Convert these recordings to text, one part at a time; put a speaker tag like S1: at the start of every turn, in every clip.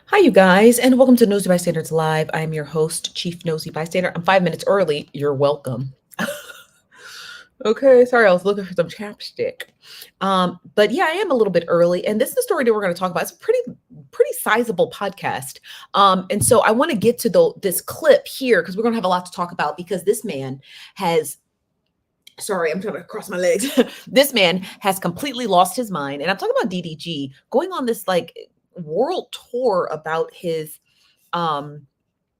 S1: Hi, you guys, and welcome to Nosy Bystanders Live. I'm your host, Chief Nosy Bystander. I'm 5 minutes early. You're welcome. Okay, sorry, I was looking for some chapstick. But yeah, I am a little bit early, and this is the story that we're going to talk about. It's a pretty sizable podcast. And so I want to get to this clip here because we're going to have a lot to talk about because this man has. Sorry, I'm trying to cross my legs. This man has completely lost his mind, and I'm talking about DDG going on this like world tour um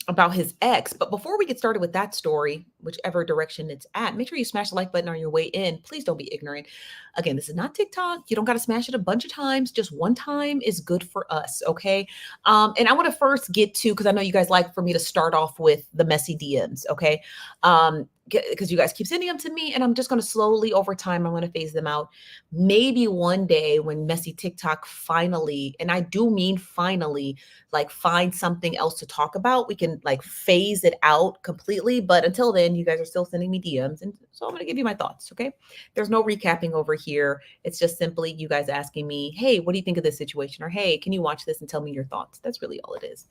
S1: about his ex. But before we get started with that story, whichever direction it's at, make sure you smash the like button on your way in. Please don't be ignorant. Again, this is not TikTok. You don't got to smash it a bunch of times. Just one time is good for us. Okay. And I want to first get to, because I know you guys like for me to start off with the messy DMs. Okay. Because you guys keep sending them to me, and I'm just going to slowly over time, I'm going to phase them out. Maybe one day when messy TikTok finally, and I do mean finally, like find something else to talk about, we can like phase it out completely. But until then, you guys are still sending me DMs, and so I'm going to give you my thoughts. Okay. There's no recapping over here. It's just simply you guys asking me, hey, what do you think of this situation? Or hey, can you watch this and tell me your thoughts? That's really all it is.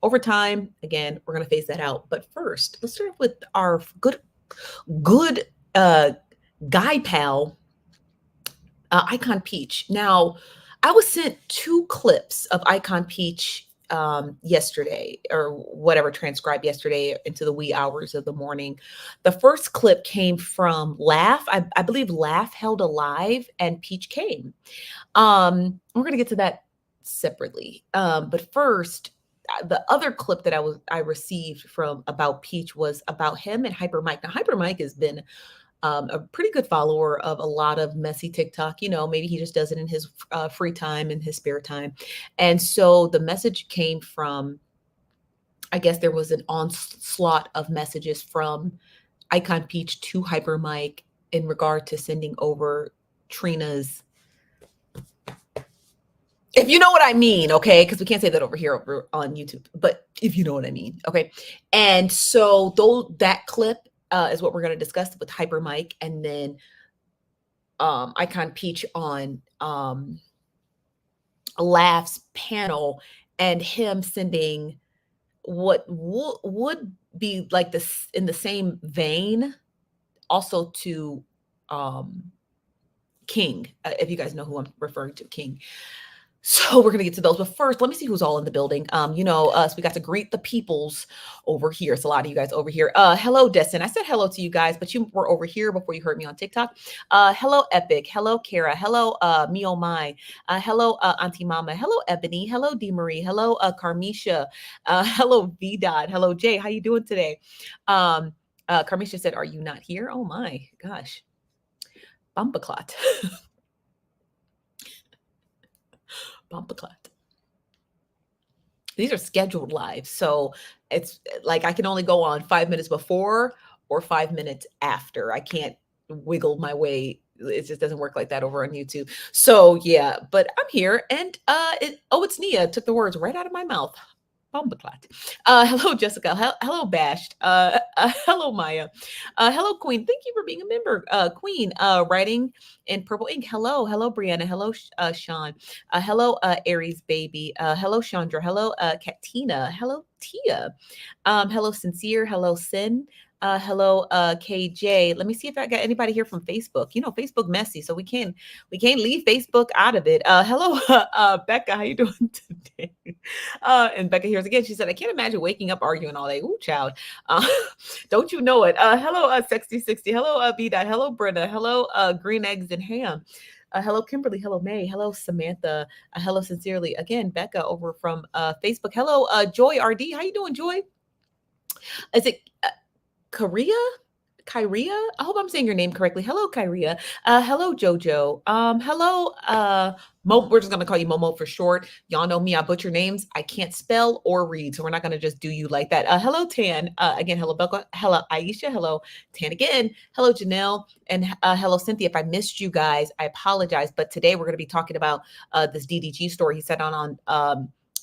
S1: Over time, again, we're going to phase that out. But first, let's start with our good uh guy pal, Icon Peach. Now, I was sent two clips of Icon Peach yesterday, or whatever, transcribed yesterday into the wee hours of the morning. The first clip came from Laugh. I believe Laugh held a live and Peach came. We're gonna get to that separately. But first, the other clip that I received from about Peach was about him and Hyper Mike. Now, Hyper Mike has been a pretty good follower of a lot of messy TikTok. You know, maybe he just does it in his free time, in his spare time. And so the message came from, I guess there was an onslaught of messages from Icon Peach to Hyper Mike in regard to sending over Trina's, if you know what I mean, okay, because we can't say that over here over on YouTube, but if you know what I mean, okay. And so though that clip is what we're going to discuss with Hyper Mike, and then Icon Peach on Laugh's panel, and him sending what would be like this in the same vein also to King, if you guys know who I'm referring to, King. So we're gonna get to those, but first, let me see who's all in the building. You know, us, we got to greet the peoples over here. It's a lot of you guys over here. Hello, Destin. I said hello to you guys, but you were over here before you heard me on TikTok. Hello, Epic. Hello, Kara. Hello, Me Oh My. Hello, Auntie Mama. Hello, Ebony. Hello, D Marie. Hello, Carmisha. Hello, V Dot. Hello, Jay. How you doing today? Carmisha said, "Are you not here?" Oh my gosh, bumpaclot. Bumpaclot. These are scheduled lives. So it's like I can only go on 5 minutes before or 5 minutes after. I can't wiggle my way. It just doesn't work like that over on YouTube. So yeah, but I'm here, and it's Nia. Took the words right out of my mouth. Bumbleclat. Hello, Jessica. Hello, Bashed. Hello, Maya. Hello, Queen. Thank you for being a member, Queen. Writing in purple ink. Hello, Brianna. Hello, Sean. Hello, Aries baby. Hello, Chandra. Hello, Katina. Hello, Tia. Hello, Sincere. Hello, Sin. Hello, KJ. Let me see if I got anybody here from Facebook. You know, Facebook messy, so we can't leave Facebook out of it. Hello, Becca. How you doing today? And Becca hears again. She said, "I can't imagine waking up arguing all day." Ooh, child. Uh, don't you know it? Hello, Sexy 60. Hello, B Dot. Hello, Brenda. Hello, Green Eggs and Ham. Hello, Kimberly. Hello, May. Hello, Samantha. Hello, sincerely. Again, Becca over from Facebook. Hello, Joy RD. How you doing, Joy? Is it Korea? Kyria? I hope I'm saying your name correctly. Hello, Kyria. Hello, Jojo. Hello, we're just gonna call you Momo for short. Y'all know me, I butcher names. I can't spell or read, so we're not gonna just do you like that. Hello, Tan. Again, hello, Becca. Hello, Aisha. Hello, Tan again. Hello, Janelle. And hello, Cynthia. If I missed you guys, I apologize. But today we're gonna be talking about this DDG story he said on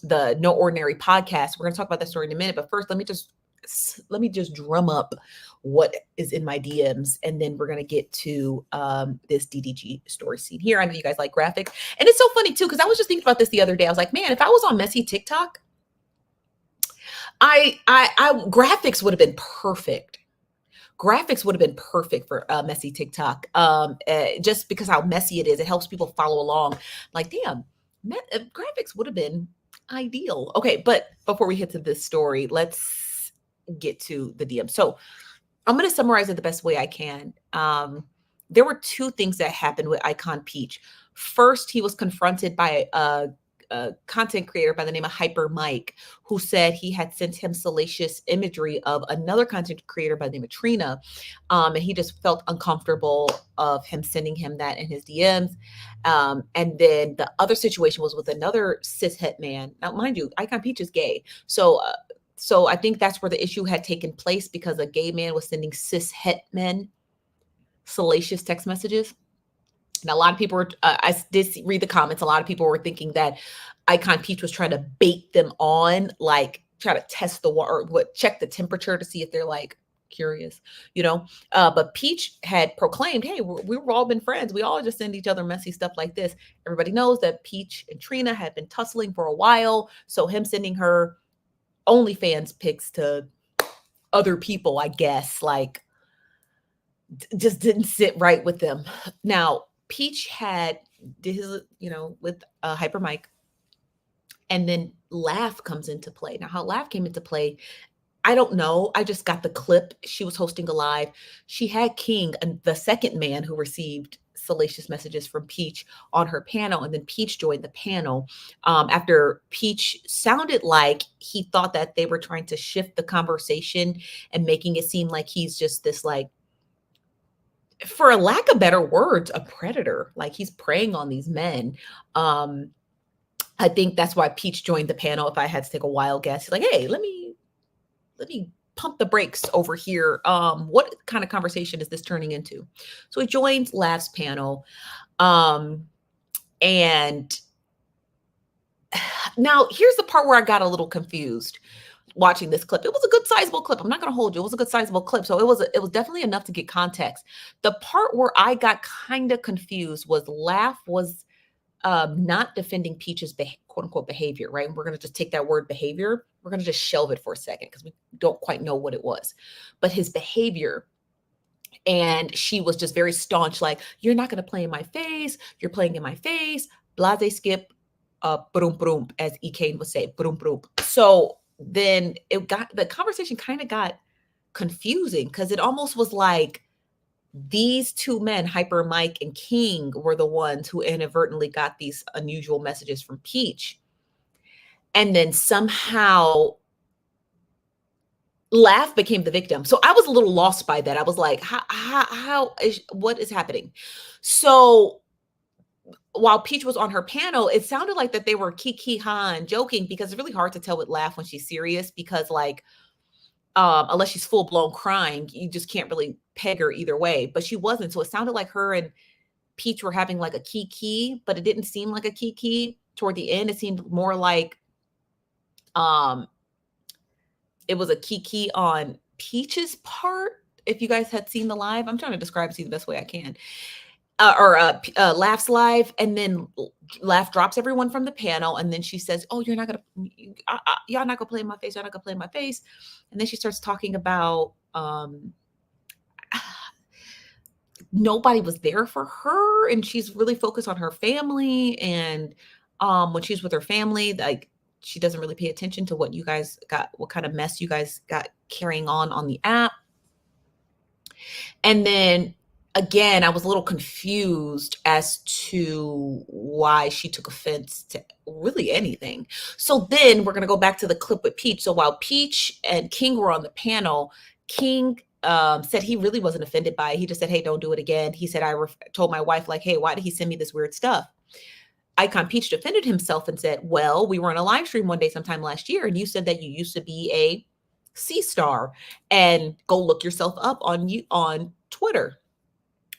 S1: the No Ordinary podcast. We're gonna talk about that story in a minute. But first, let me just drum up what is in my DMs, and then we're gonna get to this DDG story scene here. I know you guys like graphics, and it's so funny too because I was just thinking about this the other day. I was like, man, if I was on messy TikTok, I graphics would have been perfect. Graphics would have been perfect for messy TikTok. Just because how messy it is, it helps people follow along. Like, damn, graphics would have been ideal. Okay, but before we hit to this story, let's get to the DM. So I'm going to summarize it the best way I can. There were two things that happened with Icon Peach. First, he was confronted by a content creator by the name of Hyper Mike, who said he had sent him salacious imagery of another content creator by the name of Trina. And he just felt uncomfortable of him sending him that in his DMs. And then the other situation was with another cishet man. Now, mind you, Icon Peach is gay. So I think that's where the issue had taken place, because a gay man was sending cishet men salacious text messages. And a lot of people were, I did read the comments. A lot of people were thinking that Icon Peach was trying to bait them on, like try to test the water, check the temperature to see if they're like curious, But Peach had proclaimed, hey, we've all been friends. We all just send each other messy stuff like this. Everybody knows that Peach and Trina had been tussling for a while. So him sending her OnlyFans pics to other people, I guess, like just didn't sit right with them. Now, Peach did his, with Hyper Mike, and then Laugh comes into play. Now, how Laugh came into play, I don't know. I just got the clip. She was hosting a live. She had King, the second man who received salacious messages from Peach, on her panel, and then Peach joined the panel after Peach sounded like he thought that they were trying to shift the conversation and making it seem like he's just this, like, for a lack of better words, a predator. Like, he's preying on these men. I think that's why Peach joined the panel. If I had to take a wild guess, he's like, hey, let me pump the brakes over here. What kind of conversation is this turning into? So he joins Laugh's panel. And now here's the part where I got a little confused watching this clip. It was a good sizable clip. I'm not going to hold you. It was a good sizable clip. So it was definitely enough to get context. The part where I got kind of confused was Laugh was not defending Peach's quote unquote behavior, right? And we're going to just take that word behavior. We're going to just shelve it for a second because we don't quite know what it was, but his behavior. And she was just very staunch, like, you're not going to play in my face. You're playing in my face. Blase skip, broom, broom, as E. Kane would say, broom, broom. So then the conversation kind of got confusing, because it almost was like these two men, Hyper Mike and King, were the ones who inadvertently got these unusual messages from Peach. And then somehow Laugh became the victim. So I was a little lost by that. I was like, what is happening? So while Peach was on her panel, it sounded like that they were kiki-ha and joking, because it's really hard to tell with Laugh when she's serious, because like, unless she's full blown crying, you just can't really peg her either way, but she wasn't. So it sounded like her and Peach were having like a kiki, but it didn't seem like a kiki toward the end. It seemed more like, it was a kiki on Peach's part. If you guys had seen the live, I'm trying to describe it to you the best way I can. Laugh's live, and then Laugh drops everyone from the panel, and then she says, oh, y'all not gonna play in my face, y'all not gonna play in my face. And then she starts talking about nobody was there for her, and she's really focused on her family, and when she's with her family, like, she doesn't really pay attention to what kind of mess you guys got carrying on the app. And then again, I was a little confused as to why she took offense to really anything. So then we're going to go back to the clip with Peach. So while Peach and King were on the panel, King said he really wasn't offended by it. He just said, hey, don't do it again. He said, I told my wife, like, hey, why did he send me this weird stuff? Icon Peach defended himself and said, well, we were on a live stream one day sometime last year, and you said that you used to be a C-star, and go look yourself up on Twitter.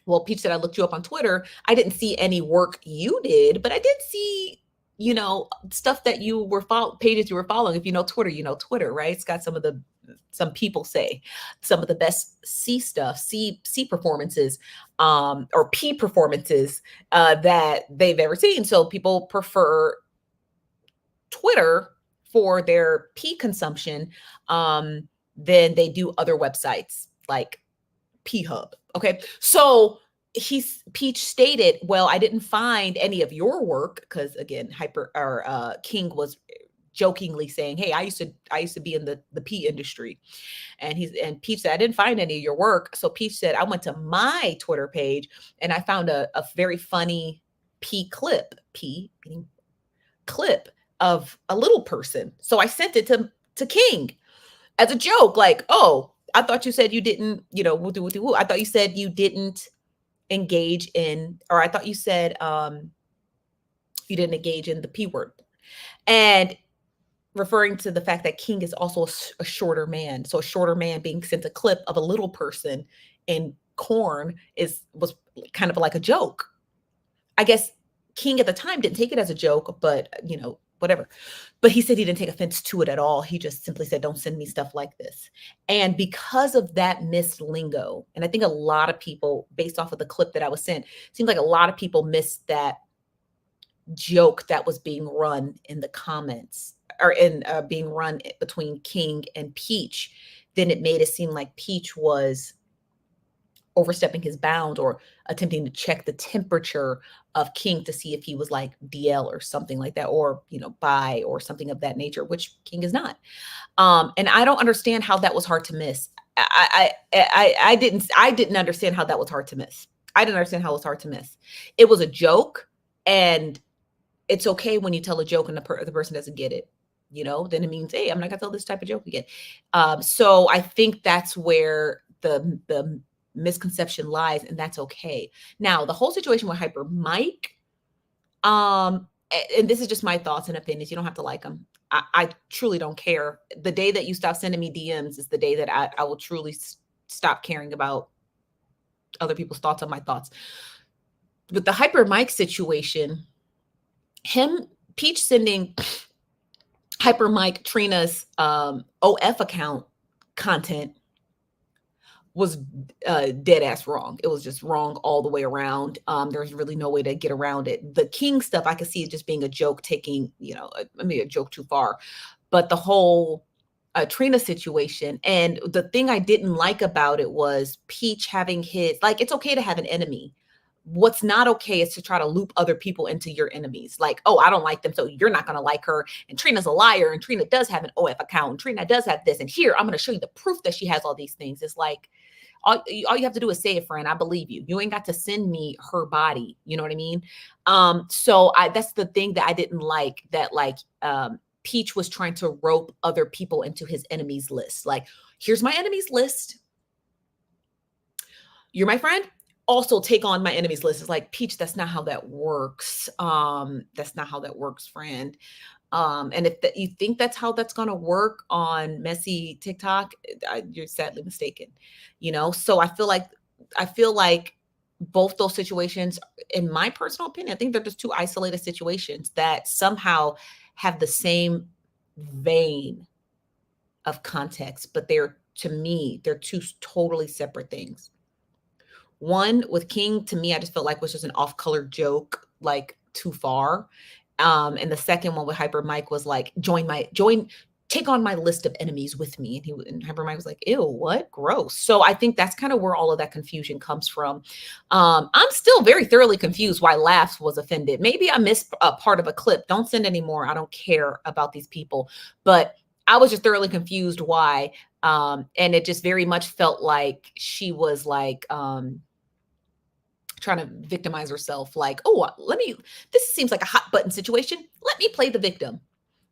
S1: Well, Peach said, I looked you up on Twitter. I didn't see any work you did, but I did see, stuff that you were pages you were following. If you know Twitter, right? It's got some people say some of the best C stuff, C performances, or P performances that they've ever seen. So people prefer Twitter for their pee consumption, then they do other websites like P Hub. Okay. So Peach stated, well, I didn't find any of your work because again, King was jokingly saying, hey, I used to be in the pee industry. And Peach said, I didn't find any of your work. So Peach said, I went to my Twitter page and I found a very funny pee clip, pee meaning clip of a little person. So I sent it to King as a joke, like, oh, I thought you said you didn't, woo doo woo doo woo. I thought you said you didn't engage in, or I thought you said you didn't engage in the P word. And referring to the fact that King is also a shorter man. So a shorter man being sent a clip of a little person in corn was kind of like a joke. I guess King at the time didn't take it as a joke, but whatever. But he said he didn't take offense to it at all. He just simply said, don't send me stuff like this. And because of that missed lingo, and I think a lot of people, based off of the clip that I was sent, seems like a lot of people missed that joke that was being run in the comments, or being run between King and Peach. Then it made it seem like Peach was overstepping his bounds or attempting to check the temperature of King to see if he was like DL or something like that, or bi or something of that nature, which King is not. And I don't understand how that was hard to miss. I didn't understand how that was hard to miss. I didn't understand how it was hard to miss. It was a joke, and it's okay when you tell a joke and the person doesn't get it. Then it means, hey, I'm not gonna tell this type of joke again. So I think that's where the misconception lies, and that's okay. Now, the whole situation with Hyper Mike, and this is just my thoughts and opinions. You don't have to like them. I truly don't care. The day that you stop sending me DMs is the day that I will truly stop caring about other people's thoughts on my thoughts. With the Hyper Mike situation, Peach sending Hyper Mike Trina's OF account content was dead ass wrong. It was just wrong all the way around. There's really no way to get around it. The King stuff, I could see it just being a joke, taking, a joke too far. But the whole Trina situation, and the thing I didn't like about it was Peach having it's okay to have an enemy. What's not okay is to try to loop other people into your enemies. Like, oh, I don't like them, so you're not going to like her. And Trina's a liar. And Trina does have an OF account. And Trina does have this. And here, I'm going to show you the proof that she has all these things. It's like, all you have to do is say it, friend. I believe you. You ain't got to send me her body. You know what I mean? So that's the thing that I didn't like, that Peach was trying to rope other people into his enemies list. Like, here's my enemies list. You're my friend. Also take on my enemies list. It's like, Peach, that's not how that works. That's not how that works, friend. And if you think that's how that's going to work on messy TikTok, you're sadly mistaken. So I feel like both those situations, in my personal opinion, I think they're just two isolated situations that somehow have the same vein of context, but to me, they're two totally separate things. One with King, to me, I just felt like was just an off-color joke, like too far. And the second one with Hyper Mike was like, take on my list of enemies with me. And Hyper Mike was like, ew, what? Gross. So I think that's kind of where all of that confusion comes from. I'm still very thoroughly confused why Laughs was offended. Maybe I missed a part of a clip. Don't send any more. I don't care about these people. But I was just thoroughly confused why. And it just very much felt like she was like, trying to victimize herself, like, oh, this seems like a hot button situation. Let me play the victim.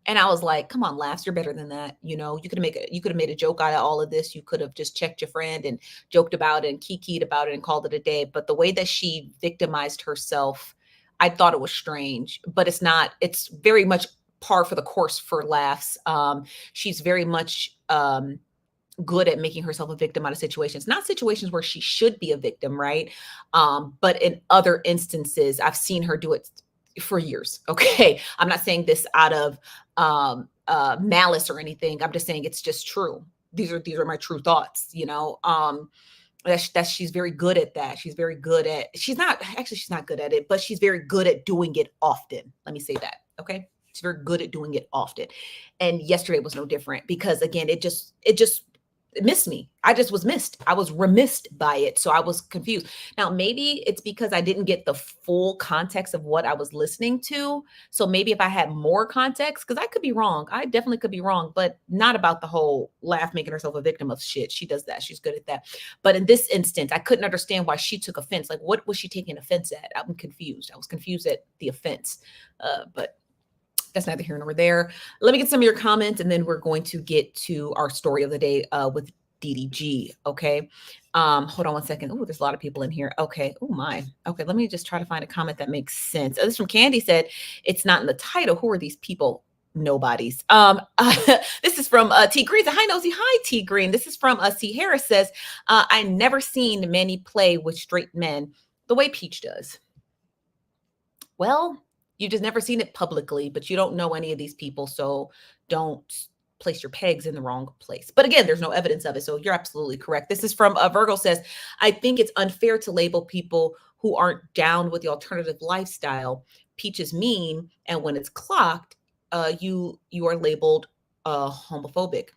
S1: And I was like, come on, Laughs, you're better than that. You could have made a joke out of all of this. You could have just checked your friend and joked about it and kikied about it and called it a day. But the way that she victimized herself, I thought it was strange, but it's very much par for the course for Laughs. She's very much, good at making herself a victim out of situations, not situations where she should be a victim, right? But in other instances, I've seen her do it for years. Okay. I'm not saying this out of malice or anything. I'm just saying it's just true. These are my true thoughts, that she's very good at that. She's not good at it, but she's very good at doing it often. Let me say that. Okay. She's very good at doing it often. And yesterday was no different because again, it just it missed me. I just was missed. I was remissed by it. So I was confused. Now, maybe it's because I didn't get the full context of what I was listening to. So maybe if I had more context, because I could be wrong. I definitely could be wrong, but not about the whole laugh making herself a victim of shit. She does that. She's good at that. But in this instance, I couldn't understand why she took offense. Like, what was she taking offense at? I'm confused. I was confused at the offense. But that's neither here nor there. Let me get some of your comments, and then we're going to get to our story of the day with DDG. Okay. Hold on one second. Oh, there's a lot of people in here. Okay. Oh my. Okay. Let me just try to find a comment that makes sense. This from Candy said, it's not in the title. Who are these people? Nobody's. This is from T Green. Hi, Nosy. Hi, T Green. This is from C Harris says, I never seen many play with straight men the way Peach does. Well, you've just never seen it publicly, but you don't know any of these people. So don't place your pegs in the wrong place. But again, there's no evidence of it. So you're absolutely correct. This is from Virgo says, I think it's unfair to label people who aren't down with the alternative lifestyle. Peach is mean. And when it's clocked, you are labeled homophobic.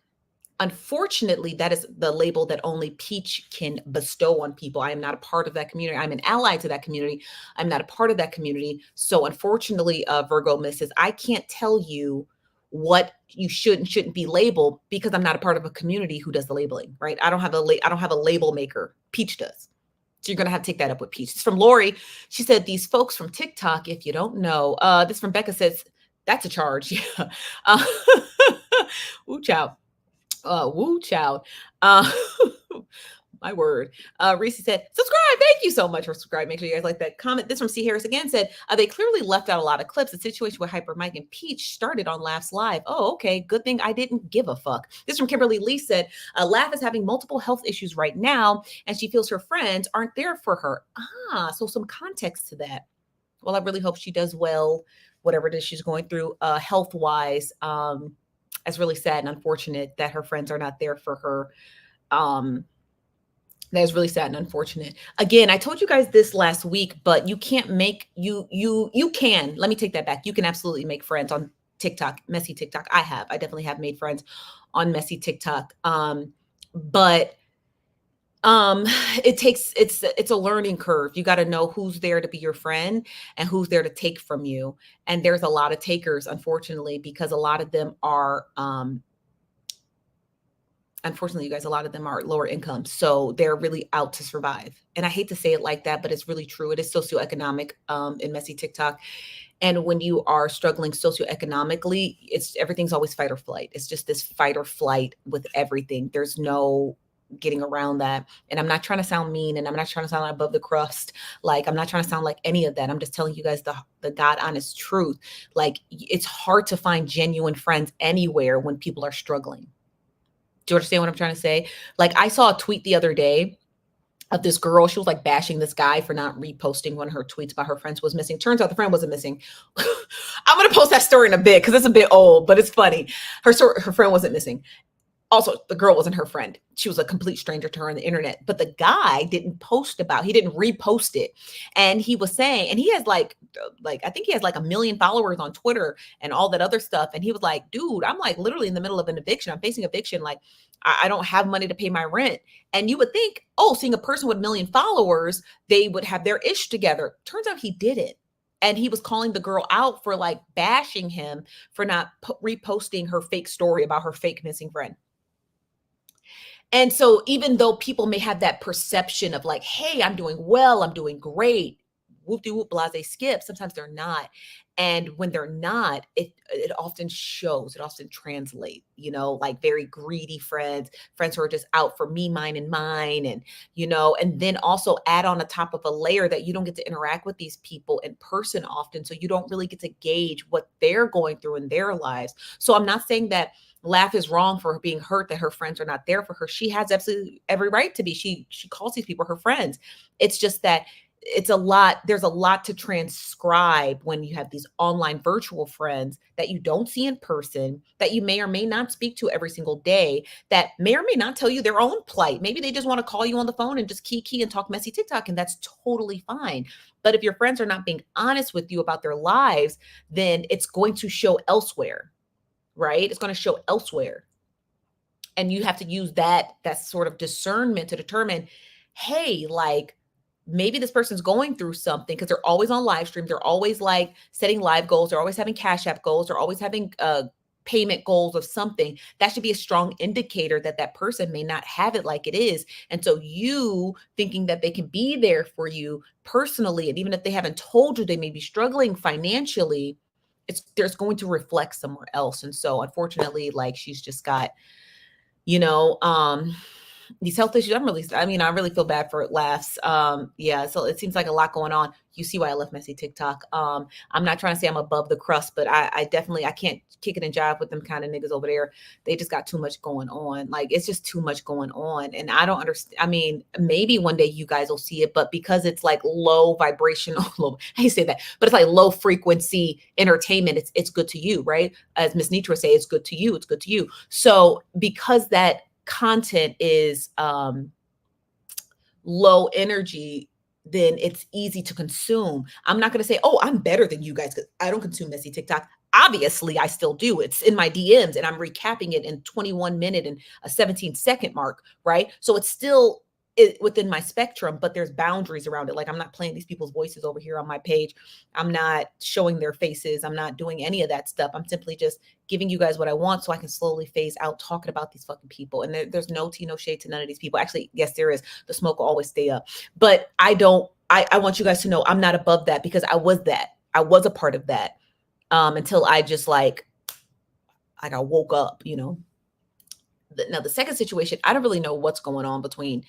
S1: Unfortunately, that is the label that only Peach can bestow on people. I am not a part of that community. I'm an ally to that community. I'm not a part of that community. So unfortunately, Virgo misses, I can't tell you what you should and shouldn't be labeled because I'm not a part of a community who does the labeling, right? I don't have a label maker. Peach does. So you're going to have to take that up with Peach. It's from Lori. She said, these folks from TikTok, if you don't know, this from Becca says, that's a charge. Yeah. Ooh, child. Woo child. My word. Reese said, subscribe. Thank you so much for subscribing. Make sure you guys like that comment. This from C. Harris again said, they clearly left out a lot of clips. The situation with Hyper Mike and Peach started on Laughs Live. Oh, okay. Good thing I didn't give a fuck. This from Kimberly Lee said, Laugh is having multiple health issues right now, and she feels her friends aren't there for her. So some context to that. Well, I really hope she does well, whatever it is she's going through health-wise. It's really sad and unfortunate that her friends are not there for her. That is really sad and unfortunate. Again, I told you guys this last week, but you can't make you can. Let me take that back. You can absolutely make friends on TikTok, messy TikTok. I definitely have made friends on messy TikTok. But it's a learning curve. You got to know who's there to be your friend and who's there to take from you. And there's a lot of takers, unfortunately, because a lot of them are, unfortunately, you guys, a lot of them are lower income. So they're really out to survive. And I hate to say it like that, but it's really true. It is socioeconomic in messy TikTok. And when you are struggling socioeconomically, everything's always fight or flight. It's just this fight or flight with everything. There's no getting around that. And I'm not trying to sound mean, and I'm not trying to sound above the crust. Like, I'm not trying to sound like any of that. I'm just telling you guys the God honest truth. Like, it's hard to find genuine friends anywhere when people are struggling. Do you understand what I'm trying to say? Like, I saw a tweet the other day of this girl. She was like bashing this guy for not reposting one of her tweets about her friends was missing. Turns out the friend wasn't missing. I'm going to post that story in a bit because it's a bit old, but it's funny. Her friend wasn't missing. Also, the girl wasn't her friend. She was a complete stranger to her on the internet. But the guy he didn't repost it. And he was saying, and he has like I think he has like 1 million followers on Twitter and all that other stuff. And he was like, dude, I'm like literally in the middle of an eviction. I'm facing eviction. Like, I don't have money to pay my rent. And you would think, seeing a person with 1 million followers, they would have their ish together. Turns out he didn't. And he was calling the girl out for like bashing him for not reposting her fake story about her fake missing friend. And so even though people may have that perception of like, hey, I'm doing well, I'm doing great, whoop-de-whoop, blase skip, sometimes they're not. And when they're not, it often shows, it often translates, like very greedy friends who are just out for me, mine, and mine. And, and then also add on the top of a layer that you don't get to interact with these people in person often. So you don't really get to gauge what they're going through in their lives. So I'm not saying that Laugh is wrong for being hurt that her friends are not there for her. She has absolutely every right to be. She calls these people her friends. It's just that it's a lot. There's a lot to transcribe when you have these online virtual friends that you don't see in person, that you may or may not speak to every single day, that may or may not tell you their own plight. Maybe they just want to call you on the phone and just key and talk messy TikTok, and that's totally fine. But if your friends are not being honest with you about their lives, then it's going to show elsewhere, right? It's going to show elsewhere. And you have to use that sort of discernment to determine, hey, like, maybe this person's going through something, because they're always on live stream. They're always like setting live goals. They're always having Cash App goals. They're always having payment goals of something. That should be a strong indicator that that person may not have it like it is. And so you thinking that they can be there for you personally, and even if they haven't told you they may be struggling financially, there's going to reflect somewhere else. And so unfortunately, like, she's just got, you know, these health issues. I really feel bad for laughs. Yeah, so it seems like a lot going on. You see why I left messy TikTok. I'm not trying to say I'm above the crust, but I definitely, I can't kick it and jive with them kind of niggas over there. They just got too much going on. Like, it's just too much going on. And I don't understand. I mean, maybe one day you guys will see it, but because it's like low vibrational, I hate to say that, but it's like low frequency entertainment. It's good to you, right? As Miss Nitra say, it's good to you. It's good to you. So because that content is low energy, then it's easy to consume. I'm not going to say, oh, I'm better than you guys because I don't consume messy TikTok. Obviously, I still do. It's in my DMs and I'm recapping it in 21 minute and a 17-second mark, right? So it's still within my spectrum, but there's boundaries around it. Like, I'm not playing these people's voices over here on my page. I'm not showing their faces. I'm not doing any of that stuff. I'm simply just giving you guys what I want so I can slowly phase out talking about these fucking people. And there's no tea, no shade to none of these people. Actually, yes, there is. The smoke will always stay up. But I want you guys to know I'm not above that, because I was that. I was a part of that until I just like I woke up, you know. Now, the second situation, I don't really know what's going on between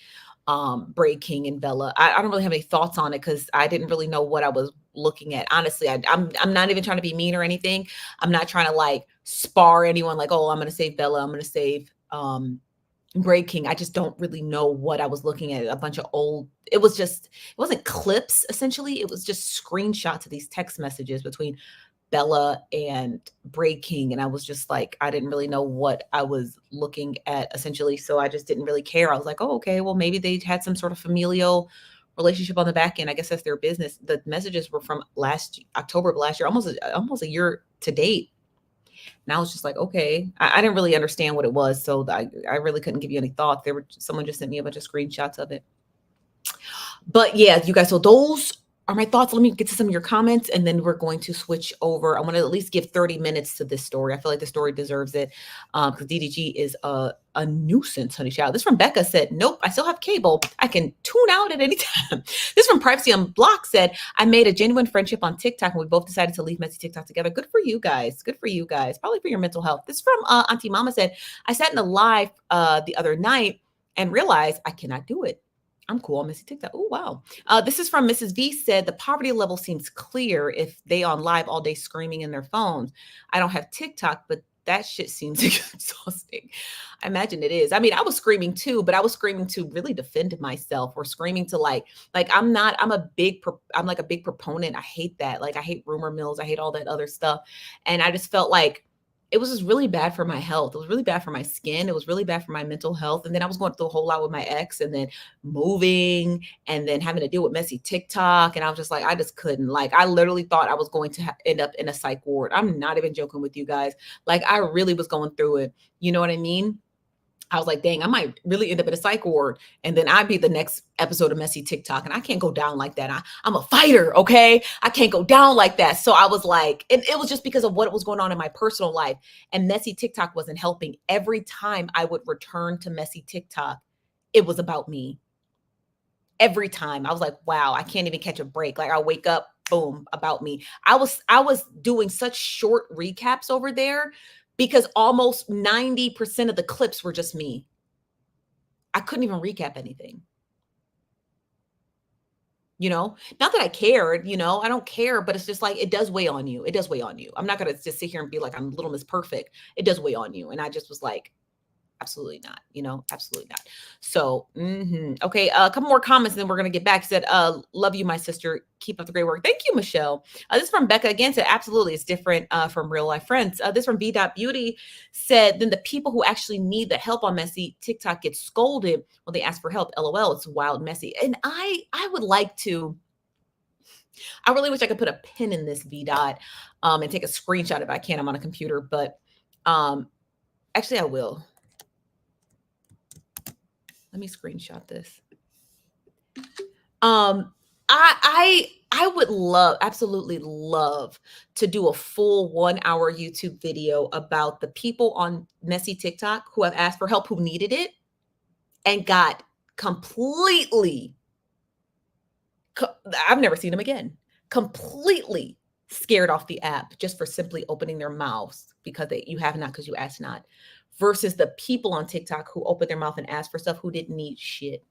S1: Braid King and Bella. I don't really have any thoughts on it because I didn't really know what I was looking at. Honestly, I'm not even trying to be mean or anything. I'm not trying to like spar anyone like, oh, I'm going to save Bella. I'm going to save Braid King. I just don't really know what I was looking at. A bunch of old, it wasn't clips, essentially. It was just screenshots of these text messages between Bella and Braid King. And I was just like, I didn't really know what I was looking at, essentially. So I just didn't really care. I was like, oh, okay, well, maybe they had some sort of familial relationship on the back end. I guess that's their business. The messages were from last October of last year, almost a year to date. And I was just like, okay, I didn't really understand what it was. So I really couldn't give you any thoughts. Someone just sent me a bunch of screenshots of it. But yeah, you guys, so those are my thoughts. Let me get to some of your comments, and then we're going to switch over. I want to at least give 30 minutes to this story. I feel like the story deserves it because DDG is a nuisance, honey child. This from Becca said, nope, I still have cable. I can tune out at any time. This from Privacy Unblocked said, I made a genuine friendship on TikTok and we both decided to leave messy TikTok together. Good for you guys. Good for you guys. Probably for your mental health. This from Auntie Mama said, I sat in a live the other night and realized I cannot do it. I'm cool on messy TikTok. Oh, wow. This is from Mrs. V said, the poverty level seems clear if they on live all day screaming in their phones. I don't have TikTok, but that shit seems exhausting. I imagine it is. I mean, I was screaming too, but I was screaming to really defend myself, or screaming to I'm a big proponent. I hate that. Like, I hate rumor mills. I hate all that other stuff. And I just felt like it was just really bad for my health. It was really bad for my skin. It was really bad for my mental health. And then I was going through a whole lot with my ex, and then moving, and then having to deal with messy TikTok. And I was just like, I just couldn't. Like, I literally thought I was going to end up in a psych ward. I'm not even joking with you guys. Like, I really was going through it. You know what I mean? I was like, dang, I might really end up in a psych ward. And then I'd be the next episode of messy TikTok. And I can't go down like that. I'm a fighter. Okay. I can't go down like that. So I was like, it was just because of what was going on in my personal life, and messy TikTok wasn't helping. Every time I would return to messy TikTok, it was about me. Every time I was like, wow, I can't even catch a break. Like, I'll wake up, boom, about me. I was doing such short recaps over there, because almost 90% of the clips were just me. I couldn't even recap anything. You know, not that I cared, I don't care, but it's just like, it does weigh on you. It does weigh on you. I'm not going to just sit here and be like, I'm Little Miss Perfect. It does weigh on you. And I just was like, Absolutely not. Absolutely not. So, okay. A couple more comments, and then we're gonna get back. She said, "Love you, my sister. Keep up the great work." Thank you, Michelle. This is from Becca again. Said, "Absolutely, it's different from real life friends." This from B. Beauty said, "Then the people who actually need the help on messy TikTok get scolded when they ask for help. LOL. It's wild, messy." And I would like to. I really wish I could put a pin in this V. And take a screenshot if I can. I'm on a computer, but actually, I will. Let me screenshot this. I would absolutely love to do a full 1 hour YouTube video about the people on messy TikTok who have asked for help, who needed it, and got completely, I've never seen them again, completely scared off the app just for simply opening their mouths because you have not, because you asked not, versus the people on TikTok who opened their mouth and asked for stuff who didn't need shit.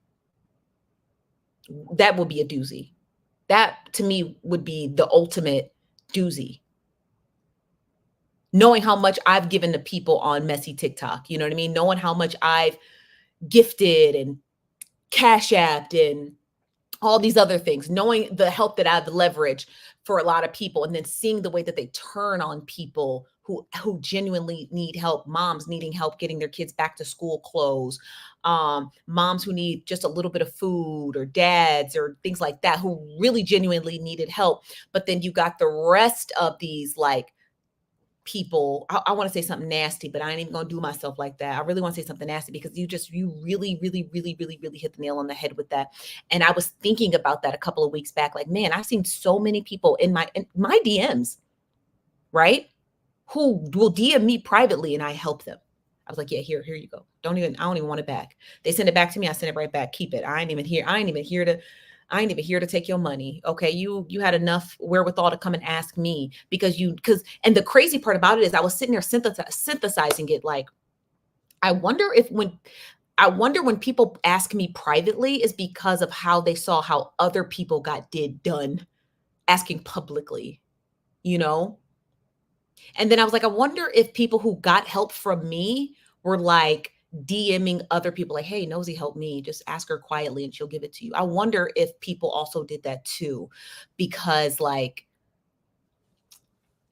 S1: That would be a doozy. That to me would be the ultimate doozy. Knowing how much I've given to people on messy TikTok, you know what I mean? Knowing how much I've gifted and cash apped and all these other things, knowing the help that I've leveraged for a lot of people, and then seeing the way that they turn on people who genuinely need help, moms needing help getting their kids back to school clothes, moms who need just a little bit of food, or dads or things like that who really genuinely needed help. But then you got the rest of these like people, I want to say something nasty, but I ain't even gonna do myself like that. I really want to say something nasty because you really, really, really, really, really hit the nail on the head with that. And I was thinking about that a couple of weeks back. Like, man, I've seen so many people in my DMs, right? Who will DM me privately and I help them. I was like, yeah, here you go. I don't even want it back. They send it back to me. I send it right back. Keep it. I ain't even here to take your money. Okay. You had enough wherewithal to come and ask me and the crazy part about it is I was sitting there synthesizing it. Like, I wonder when people ask me privately is because of how they saw how other people did done asking publicly, And then I was like, I wonder if people who got help from me were like DMing other people like, hey, Nosy, help me. Just ask her quietly and she'll give it to you. I wonder if people also did that too, because like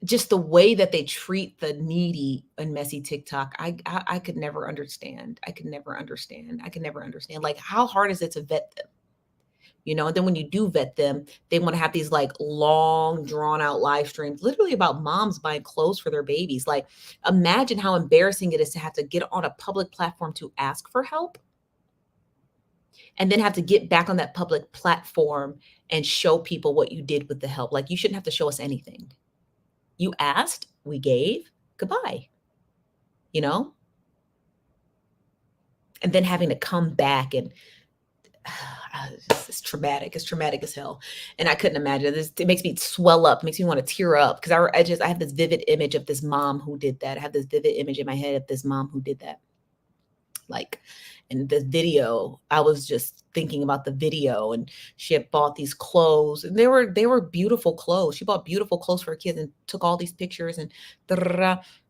S1: just the way that they treat the needy and messy TikTok, I could never understand. I could never understand. Like, how hard is it to vet them? And then when you do vet them, they want to have these like long drawn out live streams, literally about moms buying clothes for their babies. Like, imagine how embarrassing it is to have to get on a public platform to ask for help and then have to get back on that public platform and show people what you did with the help. Like, you shouldn't have to show us anything. You asked, we gave, goodbye, and then having to come back and it's traumatic. It's traumatic as hell. And I couldn't imagine this. It makes me swell up, makes me want to tear up because I have this vivid image of this mom who did that. I have this vivid image in my head of this mom who did that. Like, in the video, I was just thinking about the video, and she had bought these clothes, and they were beautiful clothes. She bought beautiful clothes for her kids and took all these pictures and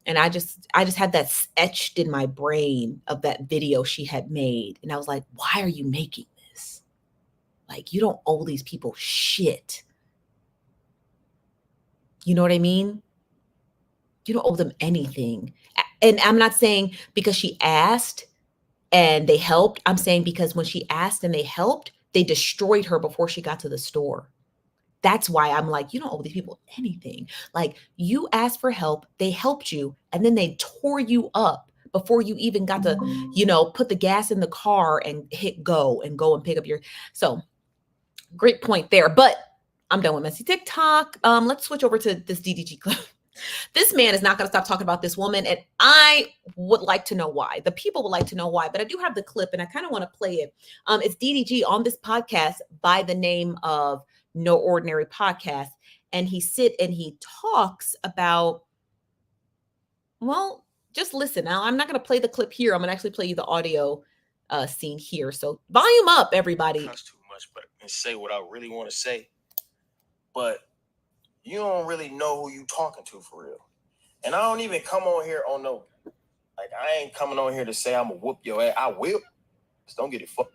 S1: and I just had that etched in my brain of that video she had made. And I was like, why are you making this? Like, you don't owe these people shit. You know what I mean? You don't owe them anything. And I'm not saying because she asked and they helped. I'm saying because when she asked and they helped, they destroyed her before she got to the store. That's why I'm like, you don't owe these people anything. Like, you asked for help, they helped you, and then they tore you up before you even got to, put the gas in the car and hit go and pick up your. So great point there. But I'm done with messy TikTok. Let's switch over to this DDG clip. This man is not going to stop talking about this woman, and I would like to know why. The people would like to know why, but I do have the clip, and I kind of want to play it. It's DDG on this podcast by the name of No Ordinary Podcast, and he talks about, well, just listen. Now, I'm not going to play the clip here. I'm going to actually play you the audio scene here. So volume up, everybody.
S2: That's too much, but and say what I really want to say, but you don't really know who you talking to for real. And I don't even come on here on no, like, I ain't coming on here to say I'm gonna whoop your ass. I will. Just don't get it fucked.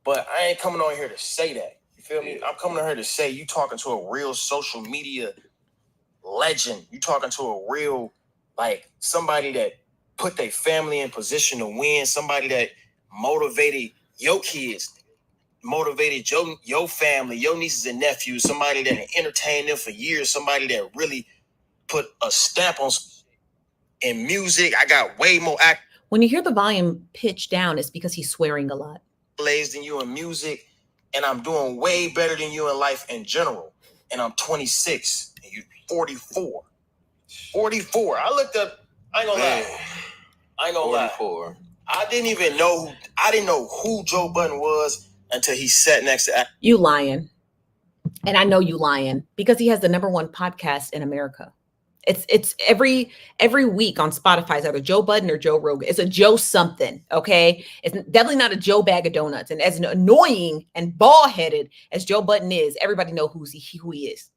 S2: But I ain't coming on here to say that. You feel me? I'm coming on here to say you talking to a real social media legend. You talking to a real, like, somebody that put their family in position to win, somebody that motivated your kids, motivated your family, your nieces and nephews, somebody that entertained them for years, somebody that really put a stamp on in music. I got way more
S1: When you hear the volume pitch down, it's because he's swearing a lot.
S2: accolades than you in music, and I'm doing way better than you in life in general. And I'm 26, and you 44. 44. I looked up. I ain't gonna lie. I ain't gonna 44. Lie. I didn't know who Joe Budden was until he sat next to.
S1: You lying. And I know you lying because he has the #1 podcast in America. It's every week on Spotify. It's either Joe Budden or Joe Rogan. It's a Joe something, okay? It's definitely not a Joe bag of donuts. And as annoying and bald-headed as Joe Budden is, everybody know who he is.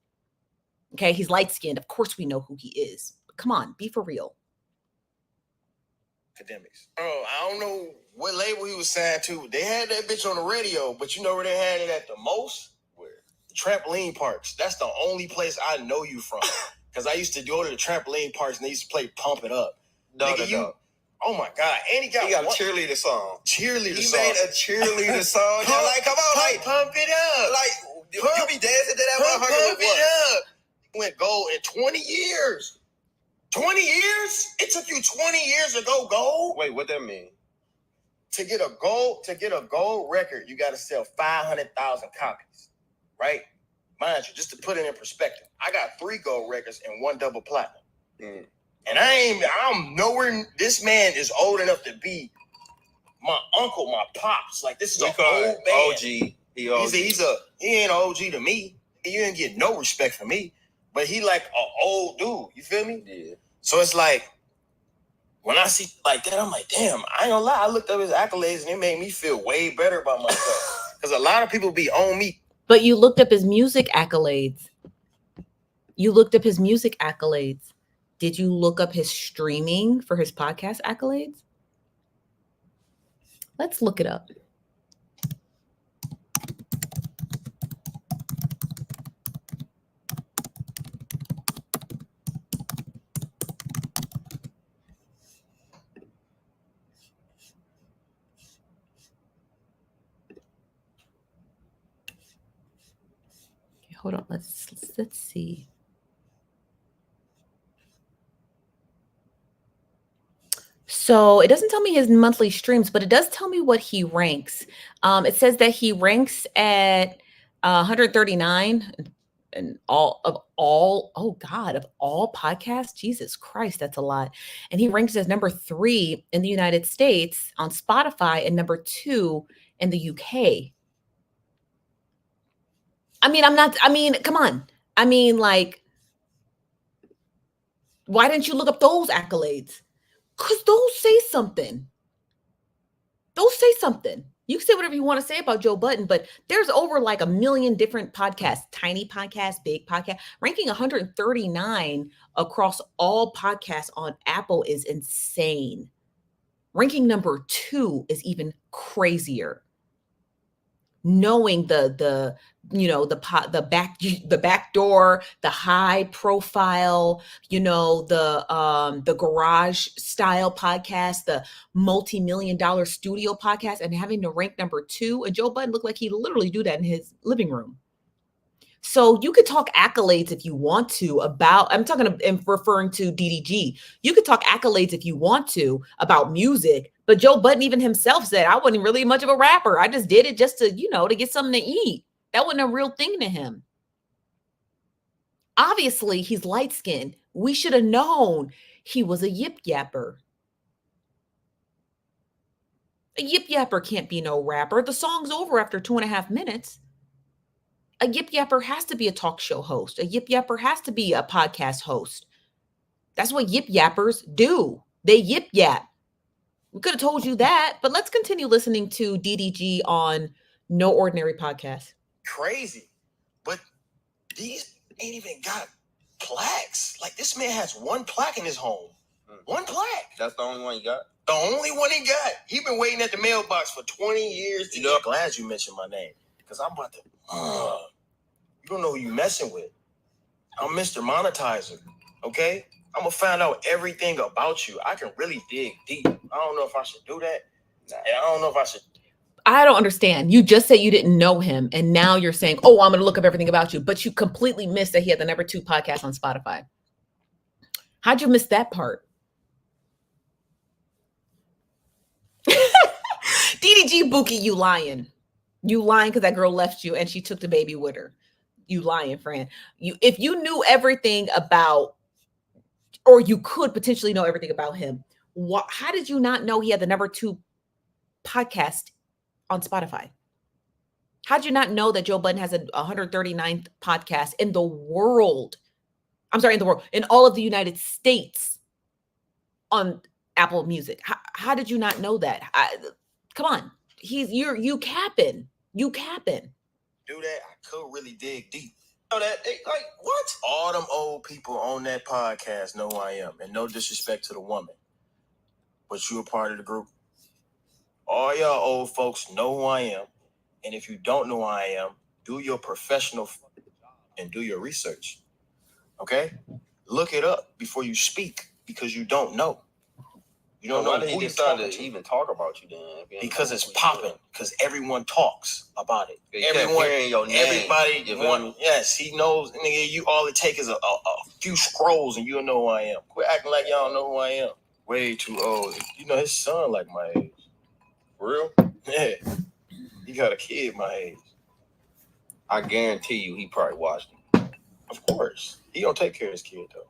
S1: Okay, he's light-skinned. Of course we know who he is. But come on, be for real.
S2: Academics. Oh, I don't know what label he was signed to. They had that bitch on the radio, but you know where they had it at the most? Where? Trampoline parks. That's the only place I know you from. Because I used to go to the trampoline parks and they used to play Pump It Up. No. Oh my God. And he got a cheerleader song. He made a cheerleader song. Like, come on, like, pump it up. Like, you be dancing to that motherfucker. Pump it up. Went gold in 20 years. 20 years? It took you 20 years to go gold? Wait, what that mean? To get a gold record, you got to sell 500,000 copies, right? Mind you, just to put it in perspective, I got 3 gold records and 1 double platinum. And I'm nowhere. This man is old enough to be my uncle, my pops. Like, this is an old man. OG. He ain't OG to me. He didn't get no respect from me. But he like an old dude. You feel me? Yeah. So it's like, when I see like that, I'm like, damn, I ain't gonna lie. I looked up his accolades and it made me feel way better about myself. Because a lot of people be on me.
S1: But you looked up his music accolades. Did you look up his streaming for his podcast accolades? Let's look it up. Hold on, let's see. So it doesn't tell me his monthly streams, but it does tell me what he ranks. It says that he ranks at 139 and all podcasts. Jesus Christ, that's a lot. And he ranks as number 3 in the United States on Spotify and number 2 in the UK. Come on. Like, why didn't you look up those accolades? Because those say something. You can say whatever you want to say about Joe Budden, but there's over like 1 million different podcasts, tiny podcasts, big podcasts. Ranking 139 across all podcasts on Apple is insane. Ranking number 2 is even crazier. Knowing the back door, the high profile, the garage style podcast, the multi-million-dollar studio podcast, and having to rank number 2. And Joe Budden looked like he literally do that in his living room. So you could talk accolades if you want to about, I'm referring to DDG. You could talk accolades if you want to about music, but Joe Budden even himself said, I wasn't really much of a rapper. I just did it just to, to get something to eat. That wasn't a real thing to him. Obviously, he's light-skinned. We should have known he was a yip yapper. A yip yapper can't be no rapper. The song's over after 2.5 minutes. A yip yapper has to be a talk show host. A yip yapper has to be a podcast host. That's what yip yappers do. They yip yap. We could have told you that, but let's continue listening to DDG on No Ordinary Podcast.
S2: Crazy. But these ain't even got plaques. Like, this man has 1 plaque in his home. One plaque.
S3: That's the only one you got?
S2: The only one he got. He been waiting at the mailbox for 20 years. I'm glad you mentioned my name. Because I'm about to... you don't know who you messing with. I'm Mr. Monetizer. Okay? I'm going to find out everything about you. I can really dig deep. I don't know if I should do that. And I don't know if I should...
S1: I don't understand. You just said you didn't know him, and now you're saying, oh, I'm going to look up everything about you. But you completely missed that he had the #2 podcast on Spotify. How'd you miss that part? DDG Bookie, you lying. You lying because that girl left you and she took the baby with her. You lying, friend. If you knew everything about, or you could potentially know everything about him, how did you not know he had the #2 podcast on Spotify? How'd you not know that Joe Budden has a 139th podcast in the world? I'm sorry, in all of the United States on Apple Music. How did you not know that? Come on. You capping. You capping.
S2: Do that. I could really dig deep. You know that? Like, what? All them old people on that podcast know who I am. And no disrespect to the woman. But you a part of the group. All y'all old folks know who I am. And if you don't know who I am, do your professional and do your research. Okay? Look it up before you speak because you don't know. You don't know
S3: why did he decide to even talk about you then?
S2: Because it's popping. Because everyone talks about it.
S3: Everybody,
S2: yes, he knows. Nigga, you all it takes is a few scrolls and you'll know who I am. Quit acting like y'all know who I am. Way too old. You know his son like my age.
S3: For real?
S2: Yeah. He got a kid my age.
S3: I guarantee you, he probably watched him.
S2: Of course, he don't take care of his kid though.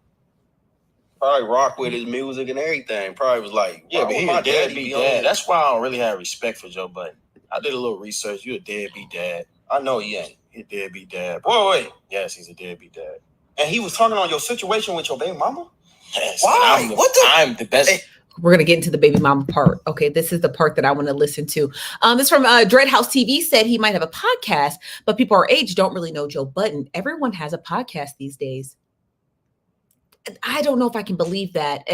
S3: Probably rock with his music and everything. Probably was like,
S2: yeah, but he a deadbeat dad. That's why I don't really have respect for Joe Budden. I did a little research. You a deadbeat dad.
S3: I know he ain't.
S2: He a deadbeat dad.
S3: Wait.
S2: Yes, he's a deadbeat dad.
S3: And he was talking on your situation with your baby mama?
S2: Yes.
S3: Why?
S2: I'm the best. Hey.
S1: We're going to get into the baby mama part. Okay, this is the part that I want to listen to. This from Dreadhouse TV said he might have a podcast, but people our age don't really know Joe Budden. Everyone has a podcast these days. I don't know if I can believe that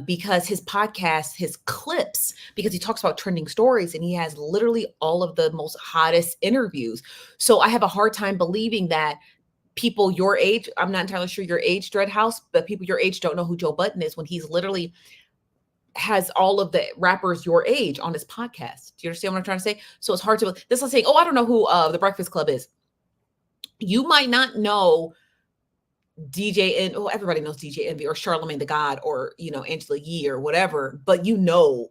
S1: because his podcast, his clips, because he talks about trending stories and he has literally all of the most hottest interviews. So I have a hard time believing that people your age, I'm not entirely sure your age, Dreadhouse, but people your age don't know who Joe Budden is when he's literally has all of the rappers your age on his podcast. Do you understand what I'm trying to say? So it's hard to, this is saying, oh, I don't know who the Breakfast Club is. You might not know DJ and everybody knows DJ Envy or Charlamagne the God or Angela Yee or whatever, but the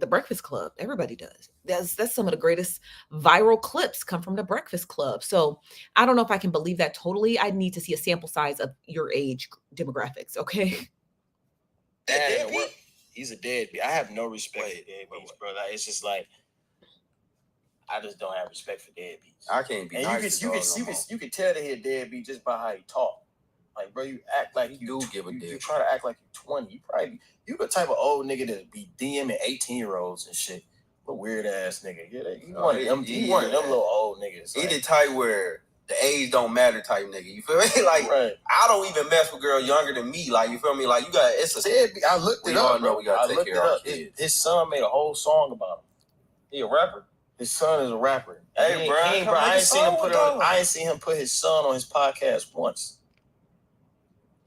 S1: Breakfast Club. Everybody does. That's some of the greatest viral clips come from the Breakfast Club. So I don't know if I can believe that totally. I need to see a sample size of your age demographics. Okay.
S2: He's a deadbeat. I have no respect for deadbeats, bro. Like, it's just like I just don't have respect for deadbeats.
S3: I can't be.
S2: And you can tell that he a deadbeat just by how he talk. Like, bro, you act like you do give a damn. You try to act like you're 20. You the type of old nigga that be DMing 18-year-olds and shit. What weird ass nigga. Yeah, you one of them little old niggas.
S3: He the type where the age don't matter type nigga. You feel me? Like, right. I don't even mess with girls younger than me. Like, you feel me? Like,
S2: I looked it up, bro.
S3: We gotta take care of our kids.
S2: His son made a whole song about him.
S3: He a rapper?
S2: His son is a rapper.
S3: Hey, bro.
S2: I ain't seen him put his son on his podcast once.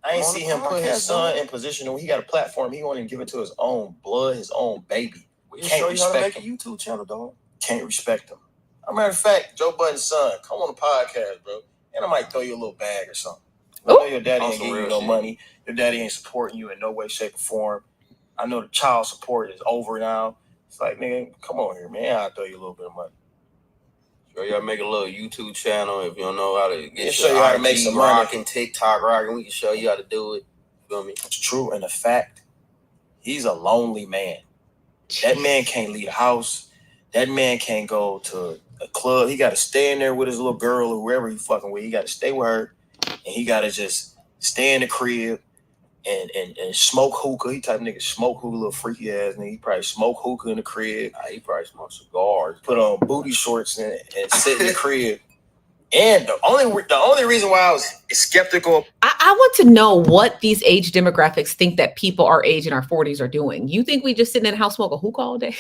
S2: I ain't seen him put his son in position where he got a platform. He won't even give it to his own blood, his own baby.
S3: We can't show you how to make a YouTube channel, dog.
S2: Can't respect him. As a matter of fact, Joe Budden's son, come on the podcast, bro. And I might throw you a little bag or something. I know your daddy ain't giving you no money. Your daddy ain't supporting you in no way, shape, or form. I know the child support is over now. It's like, nigga, come on here, man. I'll throw you a little bit of money.
S3: Sure, y'all make a little YouTube channel if you don't know how to get
S2: show you how to make some
S3: rocking, TikTok rocking. We can show you how to do it. You feel me?
S2: It's true. And the fact, he's a lonely man. That man can't leave the house. That man can't go to a club. He got to stay in there with his little girl or whoever he fucking with. He got to stay with her. And he got to just stay in the crib and smoke hookah. He type of nigga smoke hookah, little freaky ass nigga. He probably smoke hookah in the crib.
S3: He probably smoke cigars.
S2: Put on booty shorts and sit in the crib And the only reason why I was skeptical.
S1: I want to know what these age demographics think that people our age in our 40s are doing. You think we just sitting in the house smoking hookah all day?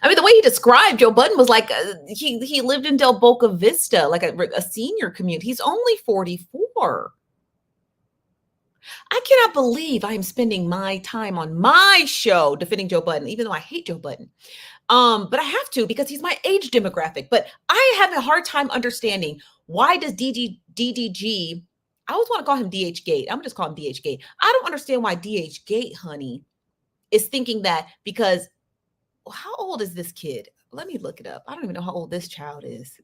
S1: I mean, the way he described Joe Budden was like he lived in Del Boca Vista, like a senior community. He's only 44. I cannot believe I am spending my time on my show defending Joe Budden, even though I hate Joe Budden. But I have to because he's my age demographic. But I have a hard time understanding why does DDG, I always want to call him DH Gate. I'm gonna just call him DH Gate. I don't understand why DH Gate, honey, is thinking that because how old is this kid? Let me look it up. I don't even know how old this child is.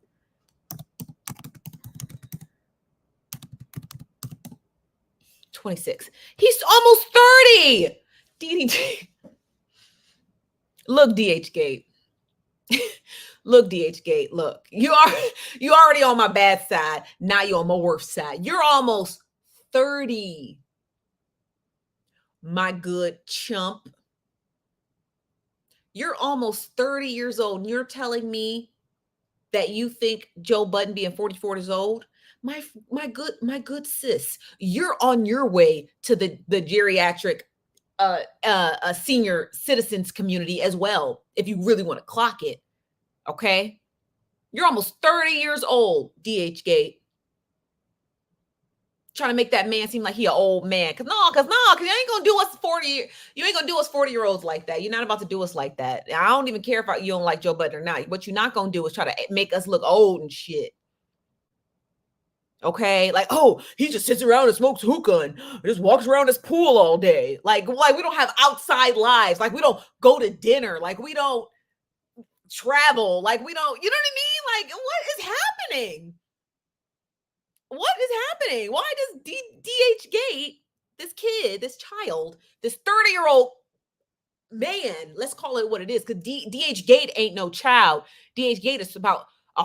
S1: "26. He's almost 30. DDG. Look, DH Gate. Look, DH Gate. Look, you already on my bad side. Now you're on my worst side. You're almost 30. My good chump. You're almost 30 years old, and you're telling me that you think Joe Budden being 44 years old? My good sis, you're on your way to the geriatric senior citizens community as well, if you really want to clock it. Okay, you're almost 30 years old, DH Gate. Trying to make that man seem like he an old man. Cause you ain't gonna do us 40. You ain't gonna do us 40-year-olds like that. You're not about to do us like that. I don't even care if you don't like Joe Budden or not. What you're not gonna do is try to make us look old and shit. Okay, like, oh, he just sits around and smokes hookah and just walks around his pool all day. Like we don't have outside lives. Like we don't go to dinner. Like we don't travel. Like we don't, you know what I mean? Like what is happening? What is happening? Why does DH Gate, this kid, this child, this 30-year-old man, let's call it what it is, because DH Gate ain't no child. DH Gate is about a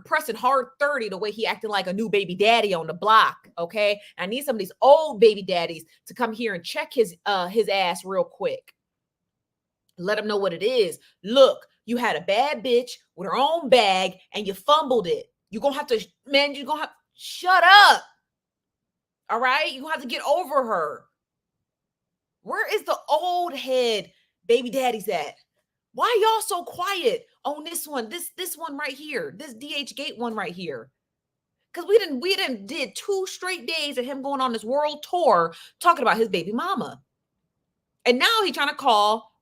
S1: pressing hard 30, the way he acted like a new baby daddy on the block. Okay, I need some of these old baby daddies to come here and check his ass real quick. Let him know what it is. Look, you had a bad bitch with her own bag and you fumbled it. You're gonna have to, man, shut up. All right, you have to get over her. Where is the old head baby daddies at? Why y'all so quiet on this one? This one right here, this DH Gate one right here. Because we didn't did 2 straight days of him going on this world tour talking about his baby mama. And now he's trying to call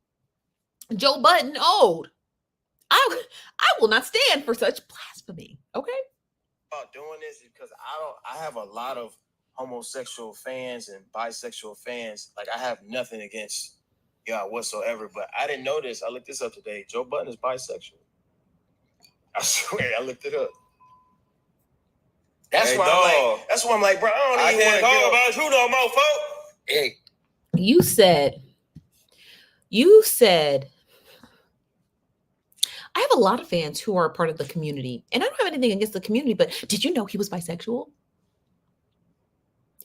S1: Joe Budden old. I will not stand for such blasphemy. Okay.
S2: About doing this because I have a lot of homosexual fans and bisexual fans. Like I have nothing against y'all whatsoever, but I didn't know this. I looked this up today. Joe Budden is bisexual. I swear, I looked it up. That's why I'm like, bro, I don't even want to talk about you no more, folks. Hey.
S1: You said I have a lot of fans who are a part of the community, and I don't have anything against the community, but did you know he was bisexual?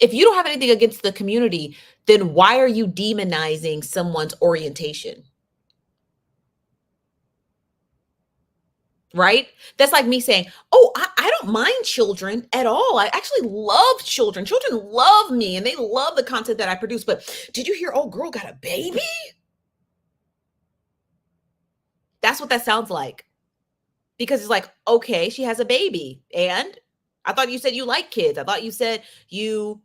S1: If you don't have anything against the community, then why are you demonizing someone's orientation? Right? That's like me saying, oh, I don't mind children at all. I actually love children. Children love me and they love the content that I produce. But did you hear, oh, girl got a baby? That's what that sounds like. Because it's like, okay, she has a baby. And I thought you said you like kids. I thought you said you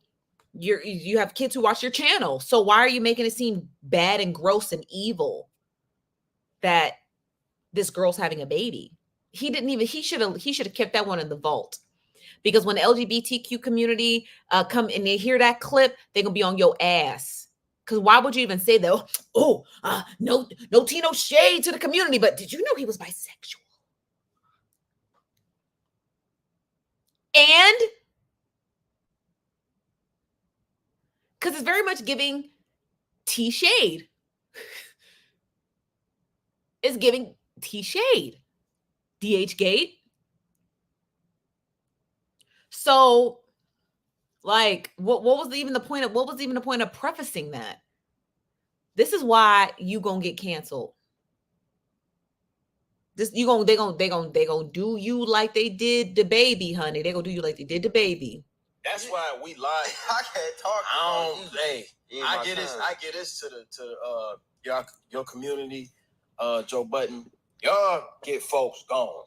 S1: have kids who watch your channel. So why are you making it seem bad and gross and evil that this girl's having a baby? He should have kept that one in the vault. Because when the LGBTQ community come and they hear that clip, they're gonna be on your ass. Because why would you even say that? No Tino shade to the community, but did you know he was bisexual? And because it's very much giving T shade. It's giving T shade. DH Gate. So, like, what was even the point of prefacing that? This is why you gonna get canceled. This they gonna do you like they did the baby, honey. They gonna do you like they did the baby.
S2: That's why we lie.
S3: I can't talk.
S2: I get this to your community, Joe Button. Y'all get folks gone.